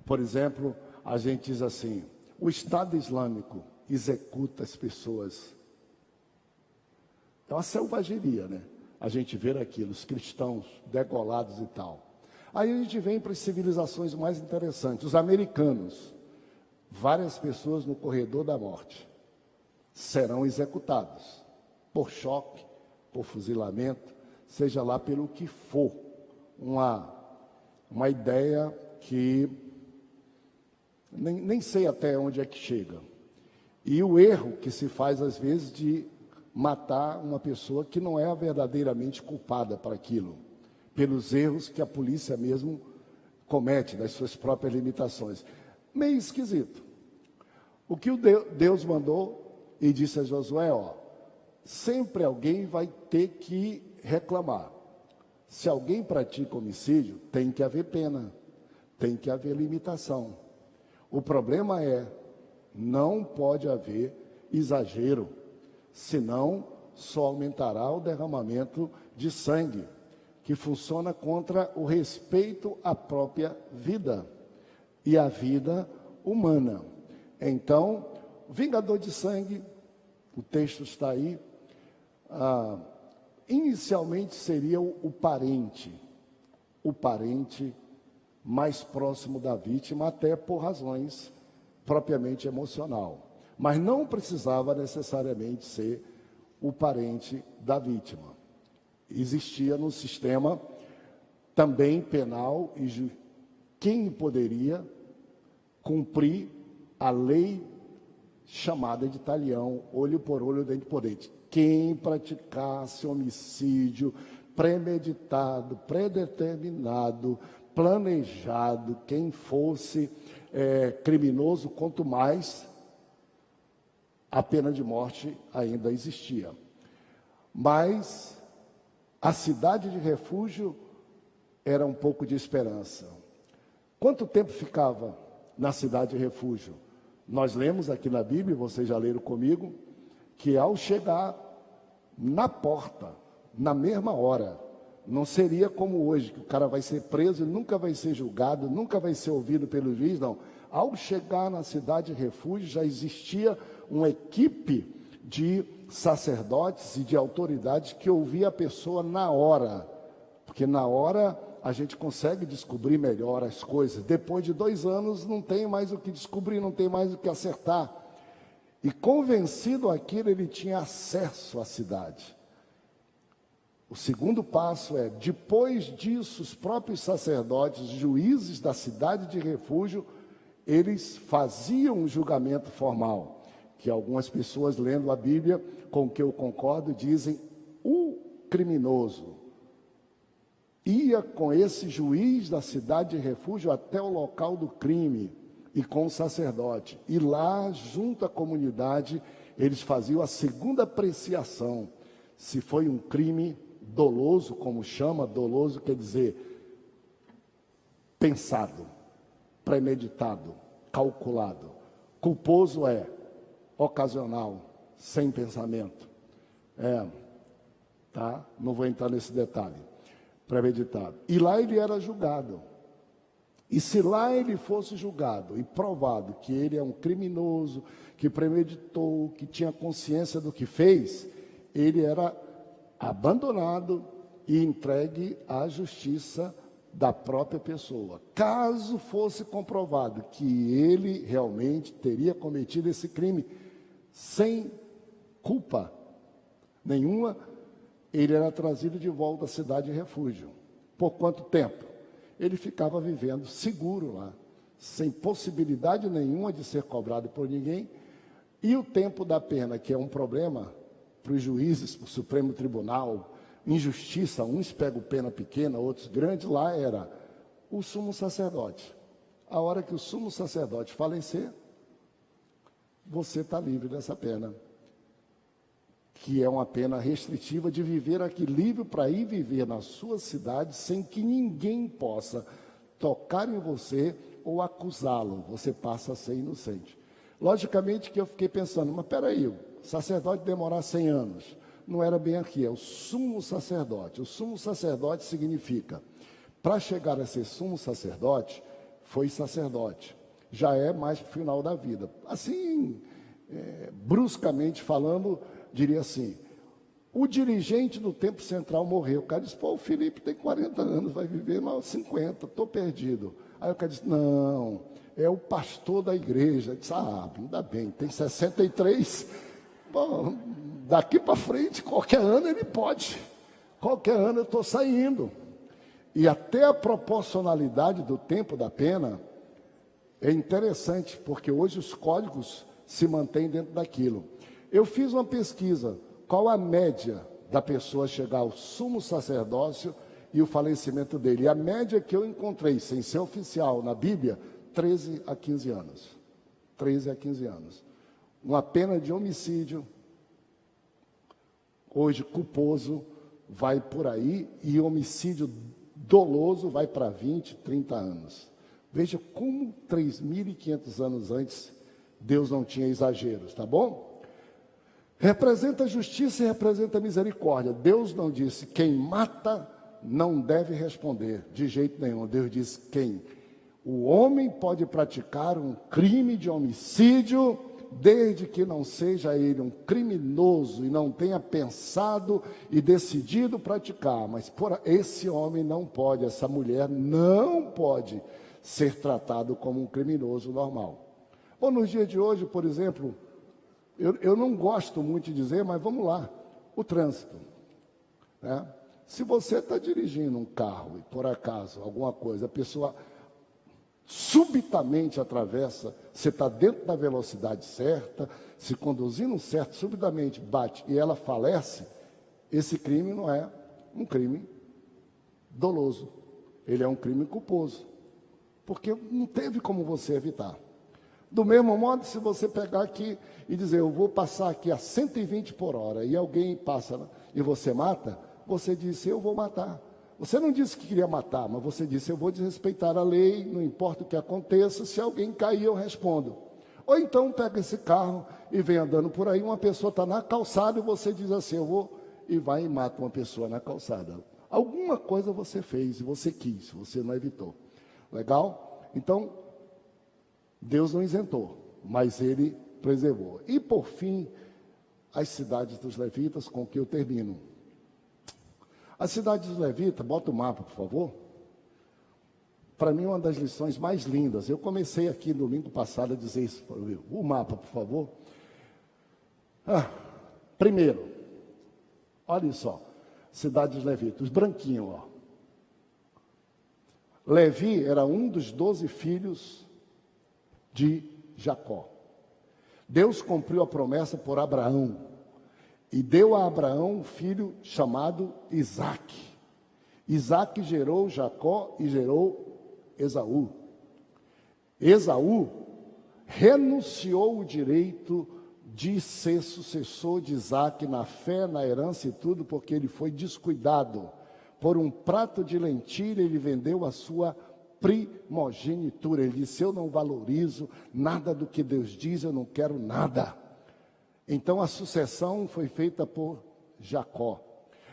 Por exemplo, a gente diz assim, o Estado Islâmico executa as pessoas. É uma selvageria, né? A gente vê aquilo, os cristãos degolados e tal. Aí a gente vem para as civilizações mais interessantes, os americanos. Várias pessoas no corredor da morte serão executados por choque, por fuzilamento, seja lá pelo que for. Uma ideia que nem sei até onde é que chega. E o erro que se faz às vezes de matar uma pessoa que não é verdadeiramente culpada para aquilo, pelos erros que a polícia mesmo comete, das suas próprias limitações. Meio esquisito. O que Deus mandou e disse a Josué, sempre alguém vai ter que reclamar. Se alguém pratica homicídio, tem que haver pena, tem que haver limitação. O problema não pode haver exagero, senão só aumentará o derramamento de sangue, que funciona contra o respeito à própria vida e à vida humana. Então, vingador de sangue, o texto está aí, inicialmente seria o parente mais próximo da vítima, até por razões propriamente emocional. Mas não precisava necessariamente ser o parente da vítima. Existia no sistema também penal quem poderia cumprir a lei chamada de talião, olho por olho, dente por dente. Quem praticasse homicídio premeditado, predeterminado, planejado, quem fosse criminoso, quanto mais, a pena de morte ainda existia. Mas a cidade de refúgio era um pouco de esperança. Quanto tempo ficava na cidade de refúgio? Nós lemos aqui na Bíblia, vocês já leram comigo, que ao chegar na porta, na mesma hora, não seria como hoje, que o cara vai ser preso e nunca vai ser julgado, nunca vai ser ouvido pelo juiz, não. Ao chegar na cidade de refúgio, já existia uma equipe de sacerdotes e de autoridades que ouvia a pessoa na hora, porque na hora a gente consegue descobrir melhor as coisas. Depois de 2 anos não tem mais o que descobrir, não tem mais o que acertar. E convencido aquilo, ele tinha acesso à cidade. O segundo passo é, depois disso, os próprios sacerdotes, juízes da cidade de refúgio, eles faziam um julgamento formal, que algumas pessoas lendo a Bíblia, com que eu concordo, dizem, o criminoso ia com esse juiz da cidade de refúgio até o local do crime e com o sacerdote. E lá, junto à comunidade, eles faziam a segunda apreciação, se foi um crime doloso, como chama, doloso quer dizer pensado, premeditado, calculado. Culposo é ocasional, sem pensamento. Não vou entrar nesse detalhe. Premeditado. E lá ele era julgado. E se lá ele fosse julgado e provado que ele é um criminoso, que premeditou, que tinha consciência do que fez, ele era abandonado e entregue à justiça da própria pessoa. Caso fosse comprovado que ele realmente teria cometido esse crime sem culpa nenhuma, ele era trazido de volta à cidade de refúgio. Por quanto tempo? Ele ficava vivendo seguro lá, sem possibilidade nenhuma de ser cobrado por ninguém. E o tempo da pena, que é um problema para os juízes, para o Supremo Tribunal, injustiça, uns pegam pena pequena, outros grande, lá era o sumo sacerdote. A hora que o sumo sacerdote falecer, você está livre dessa pena, que é uma pena restritiva de viver aqui, livre para ir viver na sua cidade sem que ninguém possa tocar em você ou acusá-lo. Você passa a ser inocente. Logicamente que eu fiquei pensando, mas peraí, o sacerdote demorar 100 anos. Não era bem aqui, é o sumo sacerdote. O sumo sacerdote significa, para chegar a ser sumo sacerdote, foi sacerdote. Já é mais para o final da vida. Assim, bruscamente falando, diria assim, o dirigente do Templo Central morreu. O cara disse, pô, o Felipe tem 40 anos, vai viver mais 50, estou perdido. Aí o cara disse, não, é o pastor da igreja. Eu disse, ainda bem, tem 63, bom, daqui para frente, qualquer ano ele pode. Qualquer ano eu estou saindo. E até a proporcionalidade do tempo da pena é interessante, porque hoje os códigos se mantêm dentro daquilo. Eu fiz uma pesquisa, qual a média da pessoa chegar ao sumo sacerdócio e o falecimento dele. E a média que eu encontrei, sem ser oficial, na Bíblia, 13 a 15 anos. 13 a 15 anos. Uma pena de homicídio, hoje culposo, vai por aí, e homicídio doloso vai para 20, 30 anos. Veja como 3.500 anos antes, Deus não tinha exageros, tá bom? Representa justiça e representa misericórdia. Deus não disse, quem mata não deve responder, de jeito nenhum. Deus disse, o homem pode praticar um crime de homicídio, desde que não seja ele um criminoso e não tenha pensado e decidido praticar. Mas esse homem não pode, essa mulher não pode ser tratado como um criminoso normal. Bom, nos dias de hoje, por exemplo, eu não gosto muito de dizer, mas vamos lá, o trânsito. Né? Se você está dirigindo um carro e por acaso alguma coisa, a pessoa subitamente atravessa, você está dentro da velocidade certa, se conduzindo certo, subitamente bate e ela falece, esse crime não é um crime doloso, ele é um crime culposo, porque não teve como você evitar. Do mesmo modo, se você pegar aqui e dizer, eu vou passar aqui a 120 por hora, e alguém passa e você mata, você disse, eu vou matar. Você não disse que queria matar, mas você disse, eu vou desrespeitar a lei, não importa o que aconteça, se alguém cair, eu respondo. Ou então, pega esse carro e vem andando por aí, uma pessoa está na calçada e você diz assim, eu vou, e vai e mata uma pessoa na calçada. Alguma coisa você fez, você quis, você não evitou. Legal? Então, Deus não isentou, mas Ele preservou. E, por fim, as cidades dos levitas, com que eu termino. A cidade dos levitas, bota o mapa, por favor. Para mim, uma das lições mais lindas. Eu comecei aqui no domingo passado a dizer isso. O mapa, por favor. Primeiro, olha só, cidade dos levitas, os branquinhos, ó. Levi era um dos 12 filhos de Jacó. Deus cumpriu a promessa por Abraão e deu a Abraão um filho chamado Isaque. Isaque gerou Jacó e gerou Esaú. Esaú renunciou o direito de ser sucessor de Isaque na fé, na herança e tudo, porque ele foi descuidado. Por um prato de lentilha, ele vendeu a sua primogenitura. Ele disse: eu não valorizo nada do que Deus diz, eu não quero nada. Então a sucessão foi feita por Jacó.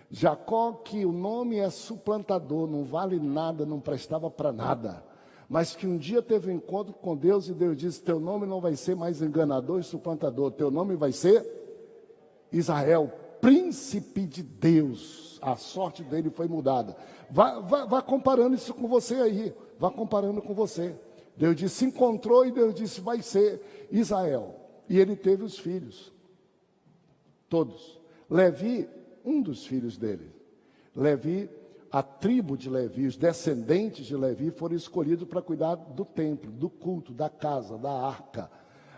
Jacó, que o nome é suplantador, não vale nada, não prestava para nada. Mas que um dia teve um encontro com Deus e Deus disse: teu nome não vai ser mais enganador e suplantador, teu nome vai ser Israel, príncipe de Deus. A sorte dele foi mudada. Vá comparando isso com você aí. Vá comparando com você. Deus disse, se encontrou e Deus disse, vai ser Israel. E ele teve os filhos. Todos. Levi, um dos filhos dele. Levi, a tribo de Levi, os descendentes de Levi foram escolhidos para cuidar do templo, do culto, da casa, da arca,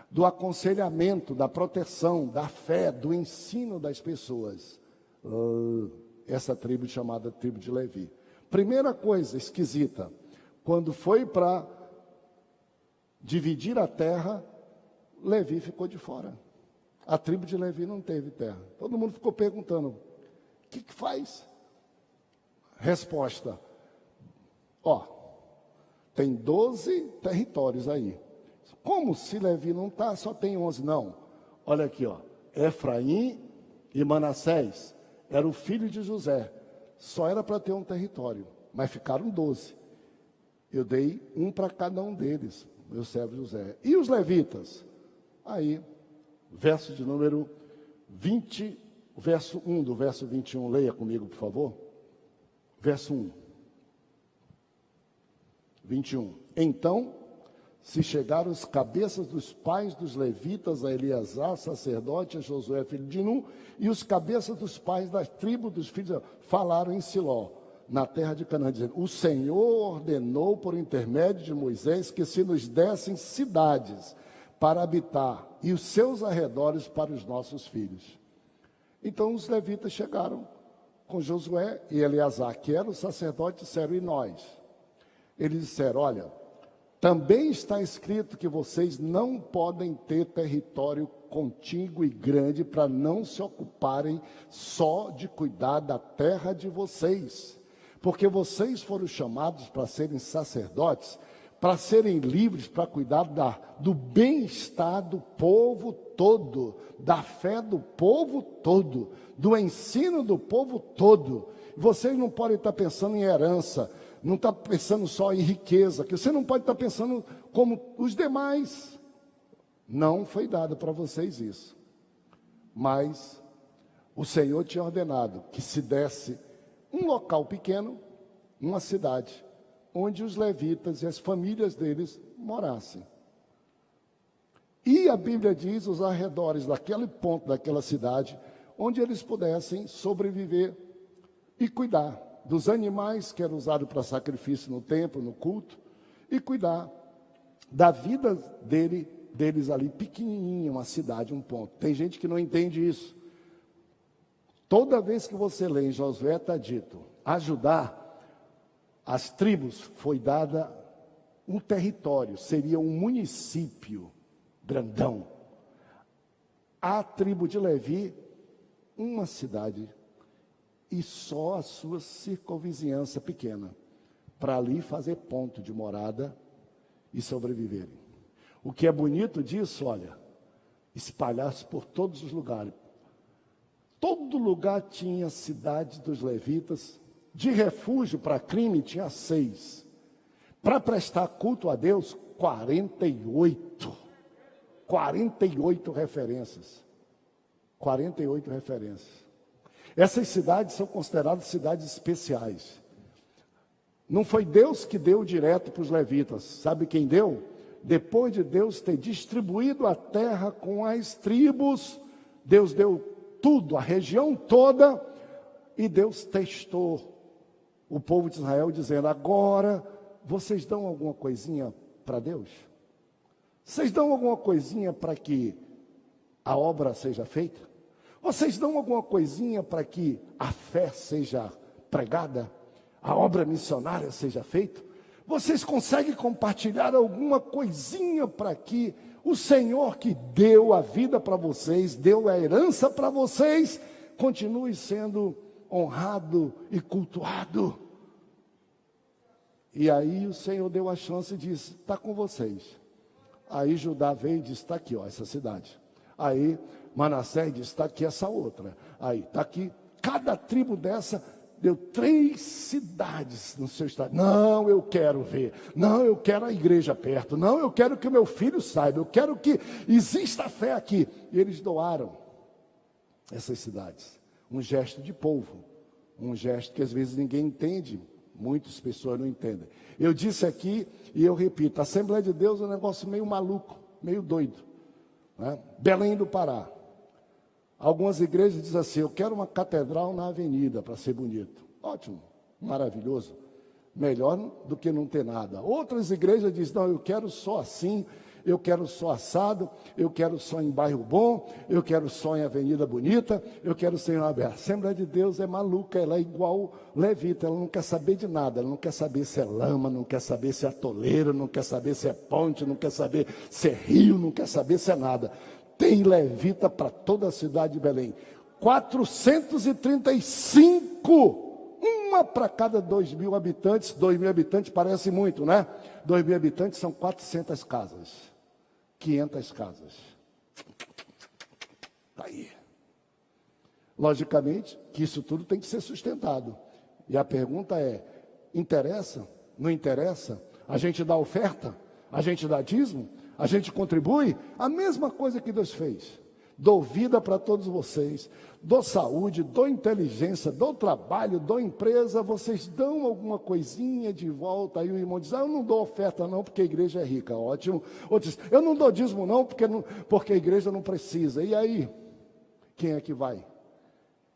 do aconselhamento, da proteção, da fé, do ensino das pessoas. Essa tribo chamada tribo de Levi. Primeira coisa esquisita, quando foi para dividir a terra, Levi ficou de fora. A tribo de Levi não teve terra. Todo mundo ficou perguntando, o que faz? Resposta, tem 12 territórios aí. Como se Levi não está, só tem 11? Não, olha aqui, Efraim e Manassés. Era o filho de José, só era para ter um território, mas ficaram 12. Eu dei um para cada um deles, meu servo José. E os levitas? Aí, verso de número 20, verso 1 do verso 21, leia comigo, por favor. Verso 1. 21. Então, se chegaram os cabeças dos pais dos levitas, a Eleazar, sacerdote, a Josué, filho de Nun, e os cabeças dos pais da tribo dos filhos, falaram em Siló, na terra de Canaã, dizendo, o Senhor ordenou por intermédio de Moisés que se nos dessem cidades para habitar, e os seus arredores para os nossos filhos. Então os levitas chegaram com Josué e Eleazar, que era o sacerdote, disseram, e nós? Eles disseram, olha, também está escrito que vocês não podem ter território contíguo e grande para não se ocuparem só de cuidar da terra de vocês. Porque vocês foram chamados para serem sacerdotes, para serem livres, para cuidar do bem-estar do povo todo, da fé do povo todo, do ensino do povo todo. Vocês não podem estar pensando em herança, não está pensando só em riqueza, que você não pode estar pensando como os demais. Não foi dado para vocês isso. Mas o Senhor tinha ordenado que se desse um local pequeno, uma cidade, onde os levitas e as famílias deles morassem. E a Bíblia diz os arredores daquele ponto, daquela cidade, onde eles pudessem sobreviver e cuidar dos animais que eram usados para sacrifício no templo, no culto, e cuidar da vida deles ali, pequenininha, uma cidade, um ponto. Tem gente que não entende isso. Toda vez que você lê em Josué, está dito, ajudar as tribos foi dada um território, seria um município grandão. A tribo de Levi, uma cidade, e só a sua circunvizinhança pequena, para ali fazer ponto de morada e sobreviverem. O que é bonito disso, olha, espalhar-se por todos os lugares. Todo lugar tinha cidade dos levitas, de refúgio para crime tinha 6. Para prestar culto a Deus, 48. 48 referências. 48 referências. Essas cidades são consideradas cidades especiais. Não foi Deus que deu direto para os levitas. Sabe quem deu? Depois de Deus ter distribuído a terra com as tribos Deus deu tudo, a região toda, e Deus testou o povo de Israel, dizendo: agora vocês dão alguma coisinha para Deus? Vocês dão alguma coisinha para que a obra seja feita? Vocês dão alguma coisinha para que a fé seja pregada? A obra missionária seja feita? Vocês conseguem compartilhar alguma coisinha para que o Senhor que deu a vida para vocês, deu a herança para vocês, continue sendo honrado e cultuado? E aí o Senhor deu a chance e disse: está com vocês. Aí Judá veio e disse: está aqui, ó, essa cidade. Aí Manassés disse: está aqui essa outra. Aí está aqui, cada tribo dessa deu 3 cidades no seu estado. Não, eu quero ver. Não, eu quero a igreja perto. Não, eu quero que o meu filho saiba. Eu quero que exista fé aqui. E eles doaram essas cidades. Um gesto de povo. Um gesto que às vezes ninguém entende. Muitas pessoas não entendem. Eu disse aqui e eu repito: a Assembleia de Deus é um negócio meio maluco, meio doido, né? Belém do Pará. Algumas igrejas dizem assim: eu quero uma catedral na avenida para ser bonito. Ótimo, maravilhoso. Melhor do que não ter nada. Outras igrejas dizem: não, eu quero só assim, eu quero só assado, eu quero só em bairro bom, eu quero só em avenida bonita, eu quero ser uma aberta. A Assembleia de Deus é maluca, ela é igual levita, ela não quer saber de nada, ela não quer saber se é lama, não quer saber se é atoleiro, não quer saber se é ponte, não quer saber se é rio, não quer saber se é nada. Tem levita para toda a cidade de Belém. 435, uma para cada 2.000 habitantes. 2.000 habitantes parece muito, né? 2.000 habitantes são 400 casas. 500 casas. Está aí. Logicamente que isso tudo tem que ser sustentado. E a pergunta é: interessa? Não interessa? A gente dá oferta? A gente dá dízimo? A gente contribui? A mesma coisa que Deus fez. Dou vida para todos vocês, dou saúde, dou inteligência, dou trabalho, dou empresa. Vocês dão alguma coisinha de volta? Aí o irmão diz: eu não dou oferta não, porque a igreja é rica. Ótimo. Outro diz: eu não dou dízimo não, porque a igreja não precisa. E aí, quem é que vai?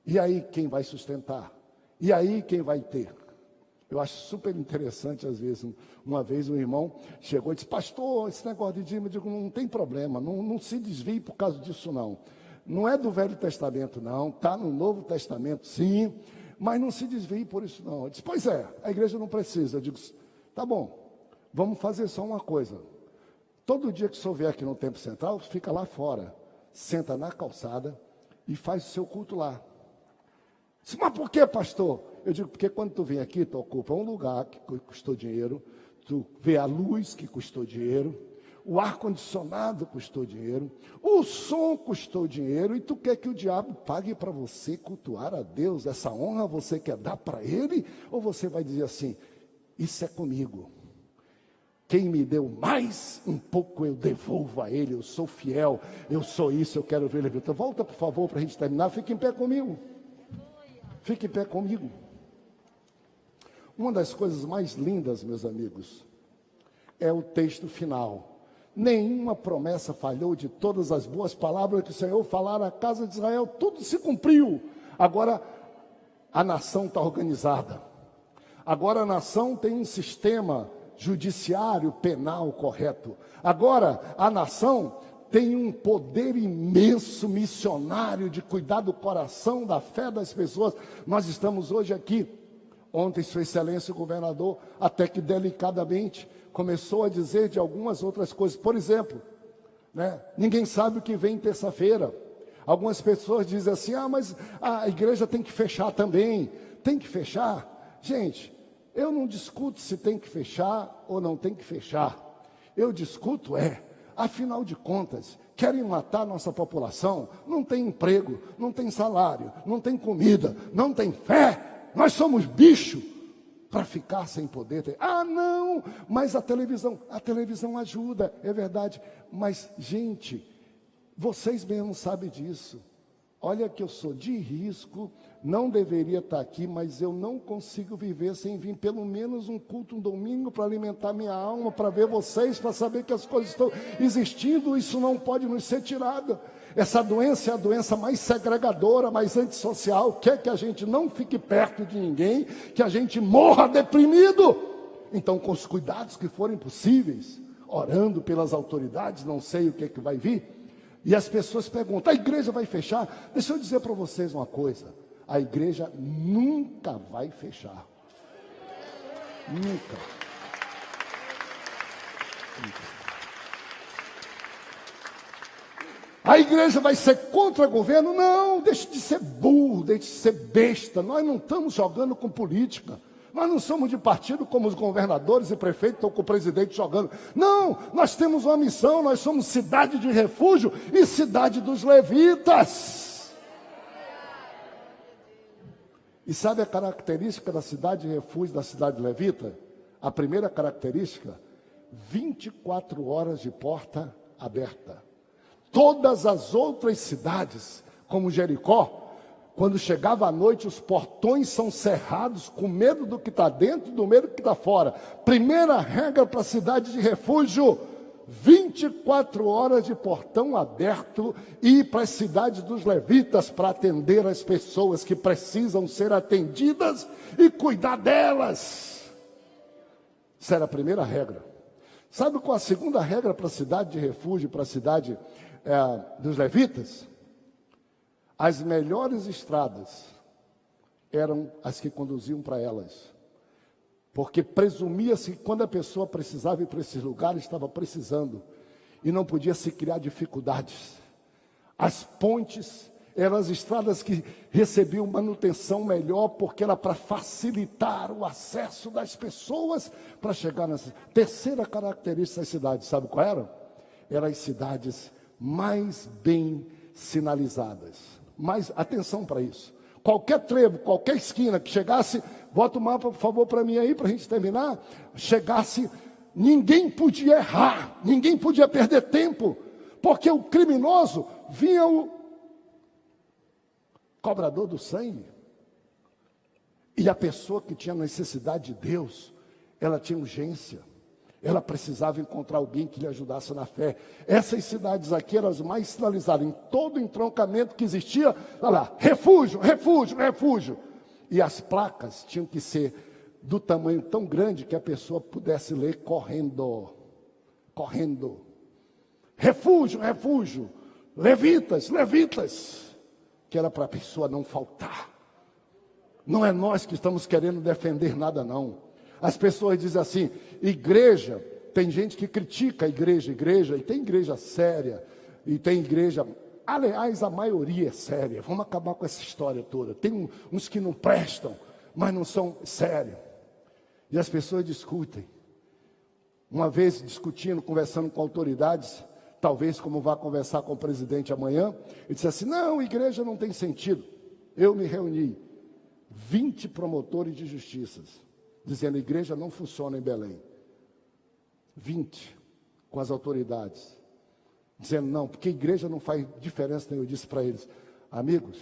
E aí, quem vai sustentar? E aí, quem vai ter? Eu acho super interessante, às vezes, uma vez um irmão chegou e disse: pastor, esse negócio de dízimo, eu digo: não tem problema, não se desvie por causa disso não. Não é do Velho Testamento não, está no Novo Testamento sim, mas não se desvie por isso não. Eu disse: pois é, a igreja não precisa. Eu digo: tá bom, vamos fazer só uma coisa. Todo dia que o senhor vier aqui no Templo Central, fica lá fora, senta na calçada e faz o seu culto lá. Disse: mas por que, pastor? Eu digo: porque quando tu vem aqui, tu ocupa um lugar que custou dinheiro, tu vê a luz que custou dinheiro, o ar-condicionado custou dinheiro, o som custou dinheiro, e tu quer que o diabo pague para você cultuar a Deus? Essa honra você quer dar para ele? Ou você vai dizer assim: isso é comigo, quem me deu mais, um pouco eu devolvo a ele, eu sou fiel, eu sou isso, eu quero ver ele. Então volta por favor para a gente terminar, fique em pé comigo. Fique em pé comigo. Uma das coisas mais lindas, meus amigos, é o texto final. Nenhuma promessa falhou, de todas as boas palavras que o Senhor falara à casa de Israel, tudo se cumpriu. Agora a nação está organizada. Agora a nação tem um sistema judiciário penal correto. Agora a nação tem um poder imenso missionário de cuidar do coração, da fé das pessoas. Nós estamos hoje aqui. Ontem Sua Excelência o Governador, até que delicadamente, começou a dizer de algumas outras coisas. Por exemplo, né, ninguém sabe o que vem terça-feira. Algumas pessoas dizem assim: ah, mas a igreja tem que fechar também. Tem que fechar? Gente, eu não discuto se tem que fechar ou não tem que fechar. Eu discuto afinal de contas, querem matar nossa população, não tem emprego, não tem salário, não tem comida, não tem fé. Nós somos bicho para ficar sem poder ter. Ah, não, mas a televisão ajuda, é verdade. Mas, gente, vocês mesmos sabem disso. Olha que eu sou de risco, não deveria estar aqui, mas eu não consigo viver sem vir pelo menos um culto, um domingo, para alimentar minha alma, para ver vocês, para saber que as coisas estão existindo. Isso não pode nos ser tirado. Essa doença é a doença mais segregadora, mais antissocial, quer que a gente não fique perto de ninguém, que a gente morra deprimido. Então, com os cuidados que forem possíveis, orando pelas autoridades, não sei o que é que vai vir, e as pessoas perguntam, a igreja vai fechar? Deixa eu dizer para vocês uma coisa, a igreja nunca vai fechar. Nunca. A igreja vai ser contra o governo? Não, deixe de ser burro, deixe de ser besta. Nós não estamos jogando com política. Nós não somos de partido como os governadores e prefeitos estão com o presidente jogando. Não, nós temos uma missão, nós somos cidade de refúgio e cidade dos levitas. E sabe a característica da cidade de refúgio, da cidade levita? A primeira característica, 24 horas de porta aberta. Todas as outras cidades, como Jericó, quando chegava a noite, os portões são cerrados, com medo do que está dentro e do medo do que está fora. Primeira regra para a cidade de refúgio, 24 horas de portão aberto, e para as cidades dos levitas, para atender as pessoas que precisam ser atendidas e cuidar delas. Essa era a primeira regra. Sabe qual a segunda regra para a cidade de refúgio, para a cidade dos levitas? As melhores estradas eram as que conduziam para elas, porque presumia-se que quando a pessoa precisava ir para esses lugares, estava precisando, e não podia se criar dificuldades. As pontes eram as estradas que recebiam manutenção melhor, porque era para facilitar o acesso das pessoas para chegar nessa. Terceira característica das cidades, sabe qual era? Eram as cidades mais bem sinalizadas. Mas atenção para isso. Qualquer trevo, qualquer esquina que chegasse, bota o mapa, por favor, para mim aí, para a gente terminar. Chegasse, ninguém podia errar, ninguém podia perder tempo, porque o criminoso vinha o cobrador do sangue. E a pessoa que tinha necessidade de Deus, ela tinha urgência. Ela precisava encontrar alguém que lhe ajudasse na fé. Essas cidades aqui eram as mais sinalizadas. Em todo o entroncamento que existia, olha lá, refúgio, refúgio, refúgio. E as placas tinham que ser do tamanho tão grande que a pessoa pudesse ler correndo. Correndo. Refúgio, refúgio. Levitas, levitas. Que era para a pessoa não faltar. Não é nós que estamos querendo defender nada, não. As pessoas dizem assim, igreja, tem gente que critica a igreja, e tem igreja séria, e tem igreja, aliás, a maioria é séria. Vamos acabar com essa história toda. Tem uns que não prestam, mas não são sérios. E as pessoas discutem. Uma vez discutindo, conversando com autoridades, talvez como vá conversar com o presidente amanhã, ele disse assim, não, igreja não tem sentido. Eu me reuni, 20 promotores de justiças, dizendo, a igreja não funciona em Belém. 20, com as autoridades, dizendo, não, porque a igreja não faz diferença nenhuma. Eu disse para eles, amigos,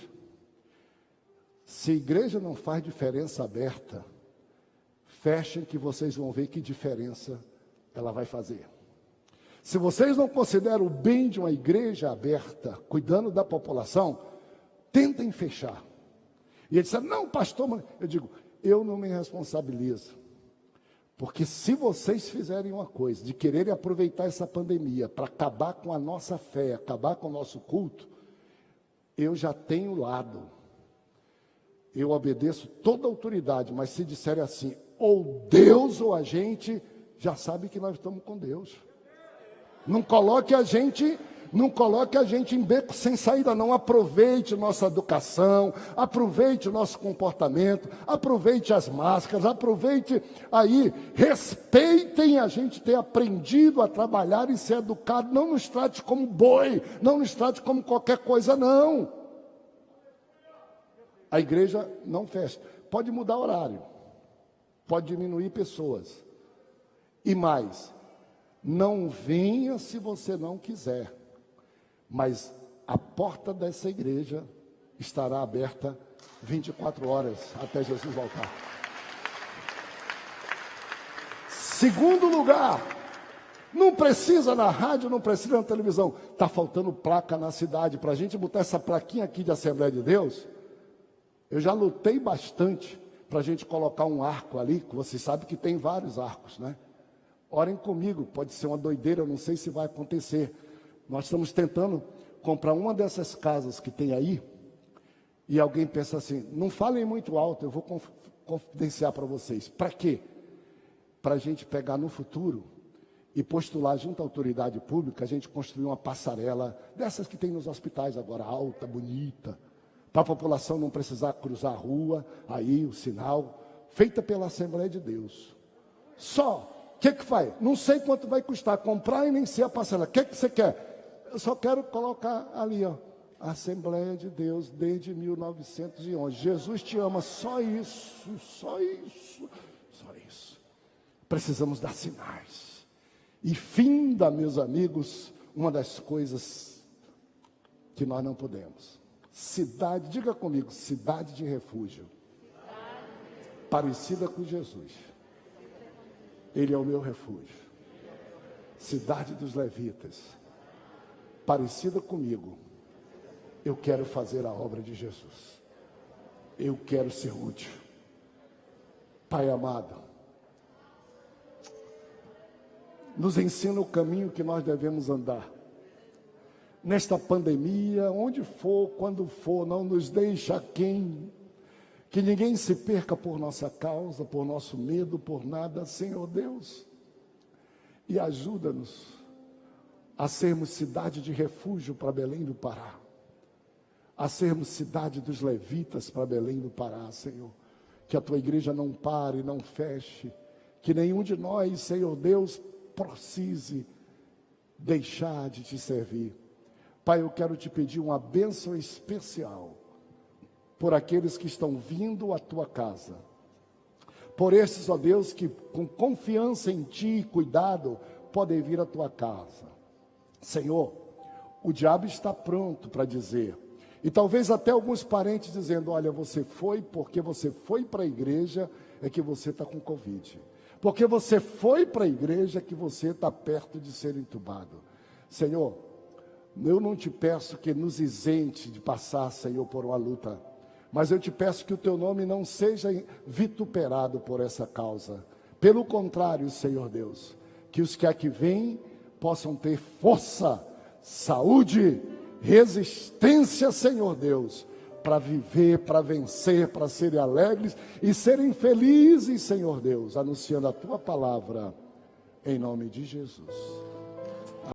se a igreja não faz diferença aberta, fechem que vocês vão ver que diferença ela vai fazer. Se vocês não consideram o bem de uma igreja aberta, cuidando da população, tentem fechar. E ele disse, não, pastor, eu digo, eu não me responsabilizo, porque se vocês fizerem uma coisa, de quererem aproveitar essa pandemia para acabar com a nossa fé, acabar com o nosso culto, eu já tenho lado, eu obedeço toda a autoridade, mas se disserem assim, ou Deus ou a gente, já sabe que nós estamos com Deus. Não coloque a gente em beco sem saída, não. Aproveite nossa educação, aproveite o nosso comportamento, aproveite as máscaras, aproveite aí, respeitem a gente ter aprendido a trabalhar e ser educado. Não nos trate como boi, não nos trate como qualquer coisa, não. A igreja não fecha. Pode mudar horário, pode diminuir pessoas. E mais, não venha se você não quiser. Mas a porta dessa igreja estará aberta 24 horas até Jesus voltar. Segundo lugar, Não precisa na rádio, não precisa na televisão. Está faltando placa na cidade. Para a gente botar essa plaquinha aqui de Assembleia de Deus, eu já lutei bastante para a gente colocar um arco ali, que vocês sabem que tem vários arcos, né? Orem comigo, pode ser uma doideira, eu não sei se vai acontecer. Nós estamos tentando comprar uma dessas casas que tem aí, e alguém pensa assim, não falem muito alto, eu vou confidenciar para vocês. Para quê? Para a gente pegar no futuro e postular junto à autoridade pública, a gente construir uma passarela, dessas que tem nos hospitais agora, alta, bonita, para a população não precisar cruzar a rua, aí o sinal, feita pela Assembleia de Deus. Só, o que faz? Não sei quanto vai custar comprar e nem ser a passarela. O que você quer? Eu só quero colocar ali, ó, Assembleia de Deus desde 1911. Jesus te ama, só isso, só isso, só isso. Precisamos dar sinais. E finda, meus amigos, uma das coisas que nós não podemos. Cidade, diga comigo, cidade de refúgio. Parecida com Jesus. Ele é o meu refúgio. Cidade dos levitas. Parecida comigo. Eu quero fazer a obra de Jesus. Eu quero ser útil. Pai amado, nos ensina o caminho que nós devemos andar. Nesta pandemia, onde for, quando for, não nos deixa aquém. Que ninguém se perca por nossa causa, por nosso medo, por nada, Senhor Deus. E ajuda-nos a sermos cidade de refúgio para Belém do Pará. A sermos cidade dos levitas para Belém do Pará, Senhor. Que a tua igreja não pare, não feche. Que nenhum de nós, Senhor Deus, precise deixar de te servir. Pai, eu quero te pedir uma bênção especial por aqueles que estão vindo à tua casa. Por esses, ó Deus, que com confiança em ti e cuidado podem vir à tua casa. Senhor, o diabo está pronto para dizer, e talvez até alguns parentes dizendo, olha, você foi porque você foi para a igreja, é que você está com Covid. Porque você foi para a igreja, é que você está perto de ser entubado. Senhor, eu não te peço que nos isente de passar, Senhor, por uma luta, mas eu te peço que o teu nome não seja vituperado por essa causa. Pelo contrário, Senhor Deus, que os que aqui vêm possam ter força, saúde, resistência, Senhor Deus, para viver, para vencer, para serem alegres e serem felizes, Senhor Deus, anunciando a tua palavra, em nome de Jesus.